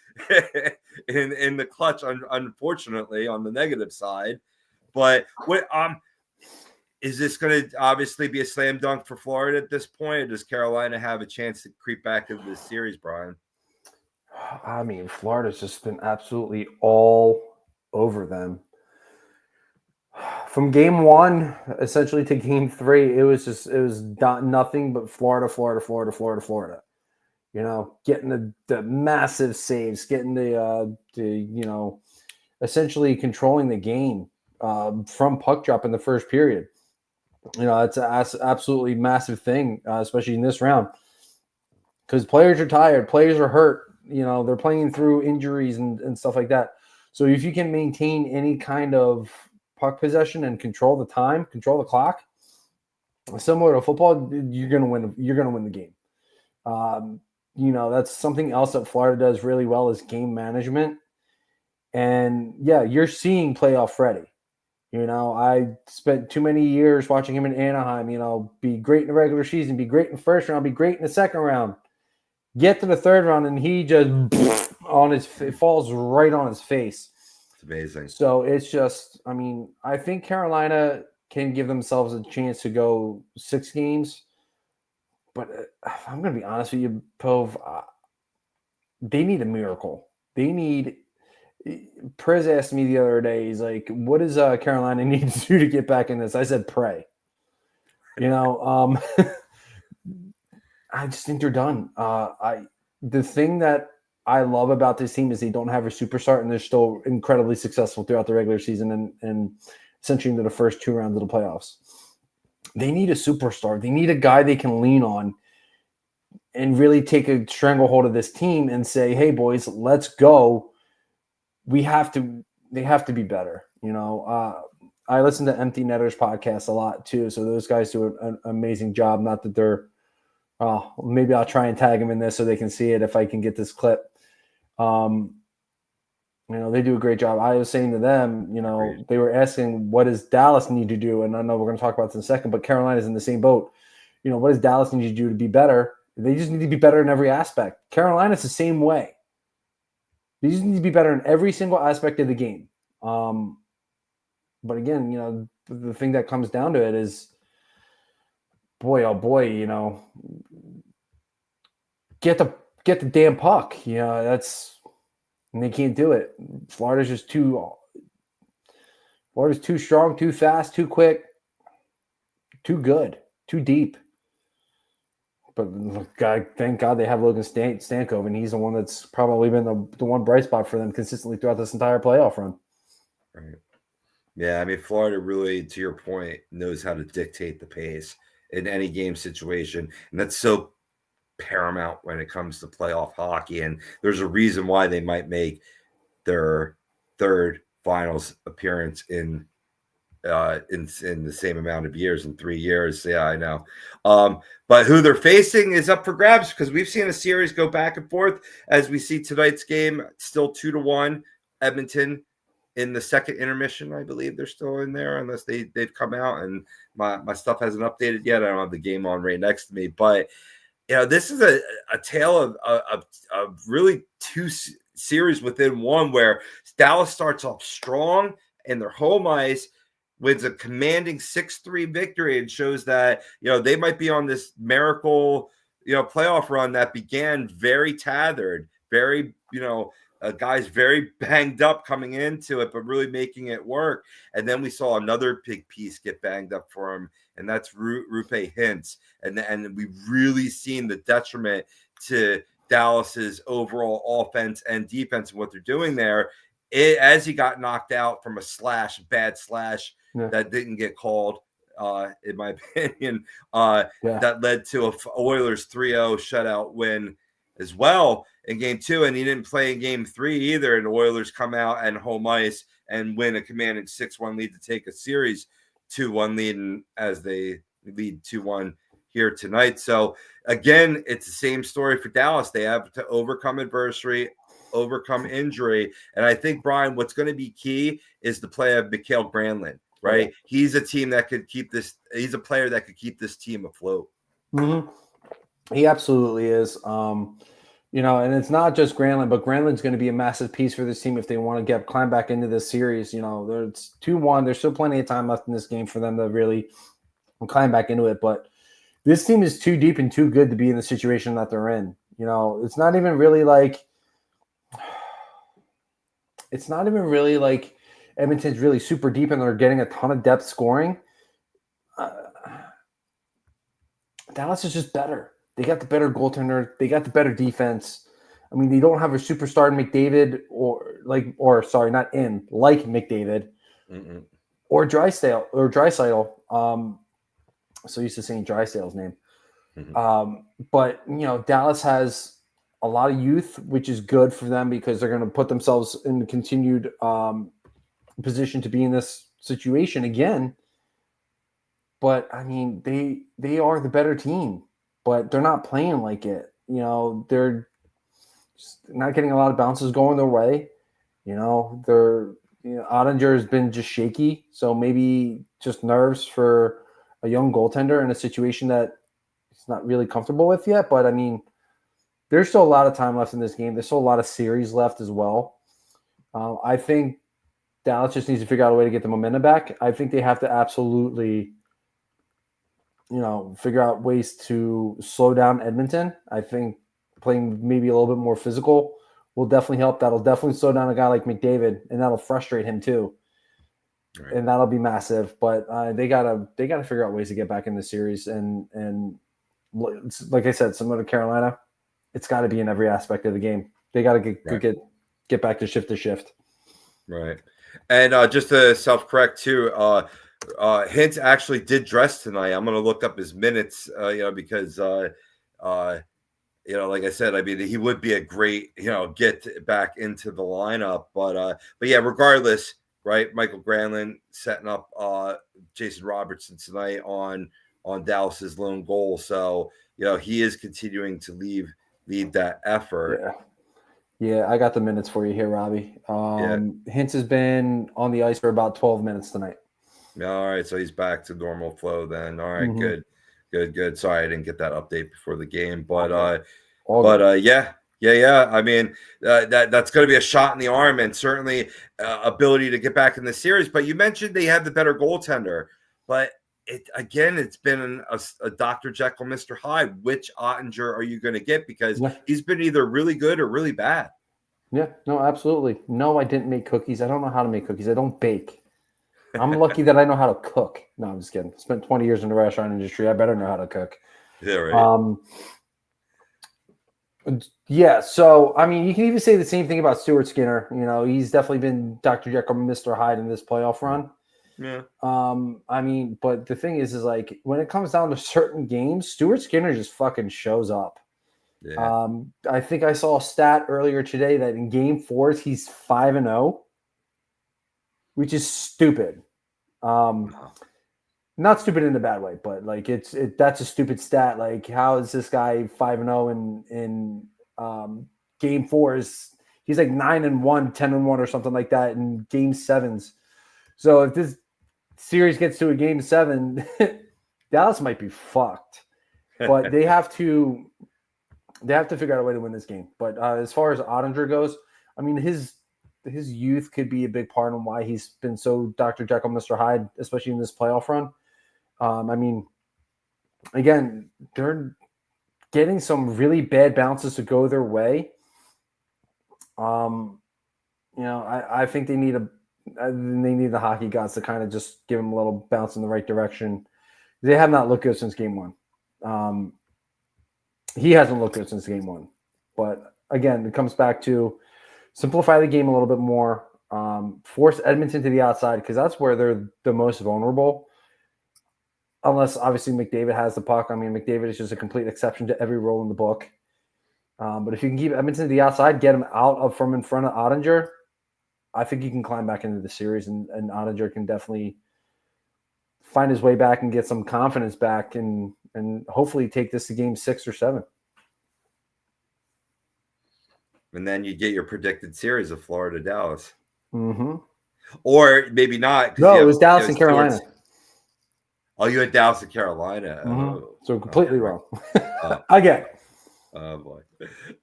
in the clutch, unfortunately, on the negative side. But what is this going to obviously be a slam dunk for Florida at this point, or does Carolina have a chance to creep back into this series, Brian? I mean, Florida's just been absolutely all over them. From Game 1, essentially, to Game 3, it was nothing but Florida. Getting the massive saves, getting essentially controlling the game from puck drop in the first period. That's an absolutely massive thing, especially in this round, because players are tired, players are hurt. They're playing through injuries and stuff like that. So if you can maintain any kind of puck possession and control the time, control the clock, similar to football, you're gonna win. You're gonna win the game. That's something else that Florida does really well, is game management. And yeah, you're seeing playoff Freddie. I spent too many years watching him in Anaheim. Be great in the regular season, be great in the first round, be great in the second round. Get to the third round, and he just it falls right on his face. It's amazing. So it's just, I think Carolina can give themselves a chance to go 6 games. But I'm going to be honest with you, Pove, they need a miracle. Prez asked me the other day, he's like, what does Carolina need to do to get back in this? I said, pray. I just think they're done. The thing that I love about this team is they don't have a superstar, and they're still incredibly successful throughout the regular season and essentially into the first 2 rounds of the playoffs. They need a superstar. They need a guy they can lean on and really take a stranglehold of this team and say, hey, boys, let's go. They have to be better. I listen to Empty Netters podcast a lot too. So those guys do an amazing job. Not that they're, maybe I'll try and tag them in this so they can see it if I can get this clip. They do a great job. I was saying to them, they were asking, what does Dallas need to do? And I know we're going to talk about this in a second, but Carolina's in the same boat. What does Dallas need to do to be better? They just need to be better in every aspect. Carolina's the same way. They just need to be better in every single aspect of the game. But again, the thing that comes down to it is, boy, oh boy, get the damn puck. And they can't do it. Florida's too strong, too fast, too quick, too good, too deep. But thank God they have Logan Stankoven, and he's the one that's probably been the one bright spot for them consistently throughout this entire playoff run. Right. Yeah, Florida really, to your point, knows how to dictate the pace in any game situation, and that's so paramount when it comes to playoff hockey. And there's a reason why they might make their third finals appearance in the same amount of years, in 3 years. Yeah, I know. But who they're facing is up for grabs, because we've seen a series go back and forth, as we see tonight's game, still 2-1 Edmonton in the second intermission. I believe they're still in there, unless they've come out, and my stuff hasn't updated yet. I don't have the game on right next to me, but this is a tale of really 2 series within one, where Dallas starts off strong in their home ice, wins a commanding 6-3 victory, and shows that they might be on this miracle playoff run that began very tethered, very guys very banged up coming into it, but really making it work. And then we saw another big piece get banged up for him, and that's Rupe Hintz. And we've really seen the detriment to Dallas's overall offense and defense and what they're doing there. As he got knocked out from a bad slash that didn't get called, in my opinion, that led to a Oilers 3-0 shutout win as well in Game 2, and he didn't play in Game 3 either. And the Oilers come out and home ice and win a commanding 6-1 lead to take a series 2-1 lead, and as they lead 2-1 here tonight. So again, it's the same story for Dallas. They have to overcome adversity, overcome injury. And I think, Brian, what's going to be key is the play of Mikael Granlund, right? Okay. He's a team that could keep this. He's a player that could keep this team afloat. Mm-hmm. He absolutely is. And it's not just Granlund, but Granlund's going to be a massive piece for this team if they want to climb back into this series. There's 2-1. There's still plenty of time left in this game for them to really climb back into it. But this team is too deep and too good to be in the situation that they're in. It's not even really like Edmonton's really super deep and they're getting a ton of depth scoring. Dallas is just better. They got the better goaltender. They got the better defense. I mean, they don't have a superstar in McDavid like McDavid or Draisaitl. So used to saying Draisaitl's name. But Dallas has a lot of youth, which is good for them because they're going to put themselves in the continued position to be in this situation again. But I mean, they are the better team, but they're not playing like it. They're just not getting a lot of bounces going their way. Ottinger has been just shaky, so maybe just nerves for a young goaltender in a situation that he's not really comfortable with yet. But I mean, there's still a lot of time left in this game. There's still a lot of series left as well. I think Dallas just needs to figure out a way to get the momentum back. I think they have to absolutely figure out ways to slow down Edmonton. I think playing maybe a little bit more physical will definitely help. That'll definitely slow down a guy like McDavid, and that'll frustrate him too. Right. And that'll be massive. But they gotta figure out ways to get back in the series. And like I said, similar to Carolina, it's got to be in every aspect of the game. They got to get back to shift. Right. And just to self-correct too, Hintz actually did dress tonight. I'm going to look up his minutes, because, like I said, I mean, he would be a great, get back into the lineup. But yeah, regardless, right? Michael Granlund setting up Jason Robertson tonight on Dallas's lone goal. So, he is continuing to lead that effort. Yeah, I got the minutes for you here, Robbie. Hintz has been on the ice for about 12 minutes tonight. All right, so he's back to normal flow then. All right, good. Sorry, I didn't get that update before the game, but yeah. I mean, that's going to be a shot in the arm and certainly ability to get back in the series. But you mentioned they have the better goaltender, but it's been a Dr. Jekyll, Mr. Hyde. Which Ottinger are you going to get? Because he's been either really good or really bad. Yeah, no, absolutely. No, I didn't make cookies. I don't know how to make cookies. I don't bake. I'm lucky that I know how to cook. No, I'm just kidding. Spent 20 years in the restaurant industry. I better know how to cook. Yeah, right. Yeah, so, I mean, you can even say the same thing about Stuart Skinner. He's definitely been Dr. Jekyll, Mr. Hyde in this playoff run. Yeah. I mean, but the thing is like when it comes down to certain games, Stuart Skinner just fucking shows up. Yeah. I think I saw a stat earlier today that in game 4s, he's 5-0. Which is stupid. Not stupid in a bad way, but like that's a stupid stat. Like, how is this guy 5-0 in game 4s? He's like 9-1, 10-1 or something like that in game 7s. So if this series gets to a game 7, Dallas might be fucked. But they have to figure out a way to win this game. But as far as Ottinger goes, I mean his youth could be a big part in why he's been so Dr. Jekyll, Mr. Hyde, especially in this playoff run. I mean, again, they're getting some really bad bounces to go their way. I think they need the hockey gods to kind of just give them a little bounce in the right direction. They have not looked good since game 1. He hasn't looked good since game 1. But again, it comes back to simplify the game a little bit more, force Edmonton to the outside because that's where they're the most vulnerable. Unless, obviously, McDavid has the puck. I mean, McDavid is just a complete exception to every rule in the book. But if you can keep Edmonton to the outside, get him out from in front of Ottinger, I think you can climb back into the series, and Ottinger can definitely find his way back and get some confidence back, and hopefully take this to game 6 or 7. And then you get your predicted series of Florida Dallas. Mm-hmm. Or maybe not. No, it was Dallas and Carolina. Oh, you had Dallas and Carolina. Mm-hmm. Oh, so completely wrong. Oh. Again. Oh boy.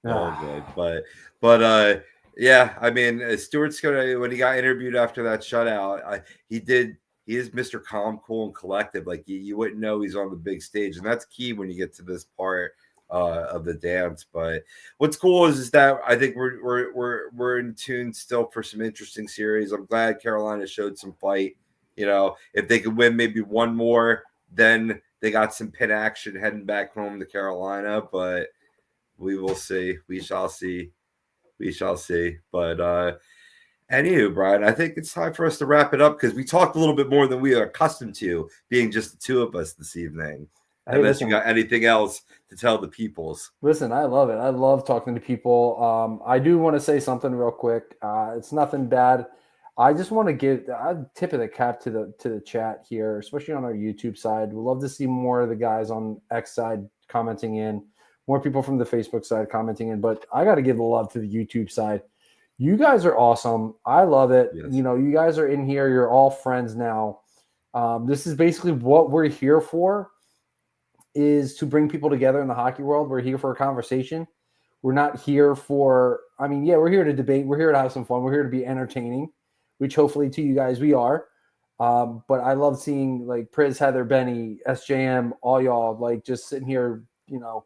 Oh boy. But yeah, I mean, Stewart's gonna, when he got interviewed after that shutout, he is Mr. Calm, cool, and collective. Like you wouldn't know he's on the big stage, and that's key when you get to this part of the dance. But what's cool is that I think we're in tune still for some interesting series. I'm glad Carolina showed some fight. You know, if they could win maybe one more, then they got some pin action heading back home to Carolina. But we will see. We shall see. We shall see. But anywho, Brian, I think it's time for us to wrap it up because we talked a little bit more than we are accustomed to, being just the two of us this evening. Hey, Unless you got anything else to tell the peoples. Listen, I love it. I love talking to people. I do want to say something real quick. It's nothing bad. I just want to give a tip of the cap to the chat here, especially on our YouTube side. We'd love to see more of the guys on X side commenting in, more people from the Facebook side commenting in. But I got to give the love to the YouTube side. You guys are awesome. I love it. Yes. You know, you guys are in here. You're all friends now. This is basically what we're here for, is to bring people together in the hockey world. We're here for a conversation. We're not here for, I mean, yeah, we're here to debate. We're here to have some fun. We're here to be entertaining, which hopefully to you guys we are. But I love seeing like Priz, Heather, Benny, SJM, all y'all like just sitting here, you know,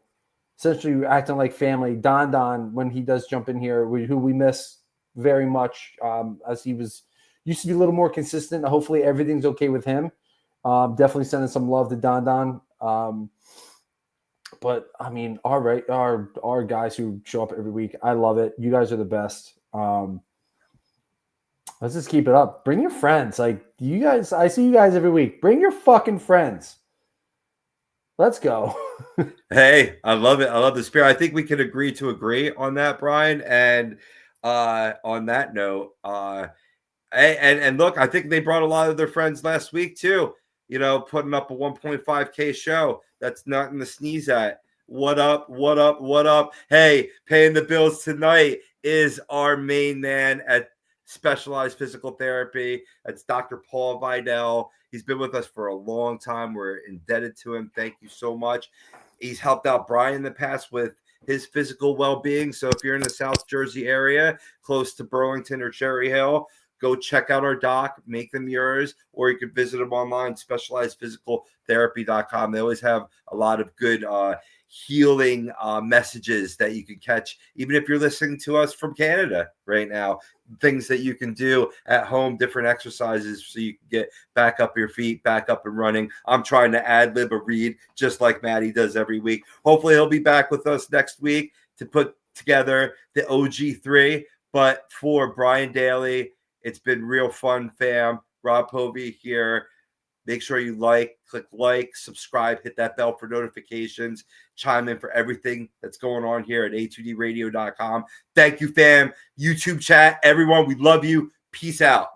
essentially acting like family. Don, when he does jump in here, who we miss very much, as he used to be a little more consistent. Hopefully everything's okay with him. Definitely sending some love to Don. But I mean, our guys who show up every week, I love it. You guys are the best. Let's just keep it up. Bring your friends. Like you guys, I see you guys every week. Bring your fucking friends. Let's go. Hey, I love it. I love the spirit. I think we can agree to agree on that, Brian. And on that note, and look, I think they brought a lot of their friends last week too. You know, putting up a 1.5K show. That's nothing to sneeze at. What up? What up? What up? Hey, paying the bills tonight is our main man at Specialized Physical Therapy. That's Dr. Paul Vidal. He's been with us for a long time. We're indebted to him. Thank you so much. He's helped out Brian in the past with his physical well-being. So if you're in the South Jersey area, close to Burlington or Cherry Hill, go check out our doc, make them yours, or you can visit them online, specializedphysicaltherapy.com. They always have a lot of good healing messages that you can catch, even if you're listening to us from Canada right now. Things that you can do at home, different exercises so you can get back up your feet, back up and running. I'm trying to ad-lib a read just like Maddie does every week. Hopefully he'll be back with us next week to put together the OG3. But for Brian Daly, it's been real fun, fam. Rob Povey here. Make sure you click like, subscribe, hit that bell for notifications, chime in for everything that's going on here at a2dradio.com. Thank you, fam. YouTube chat, everyone, we love you. Peace out.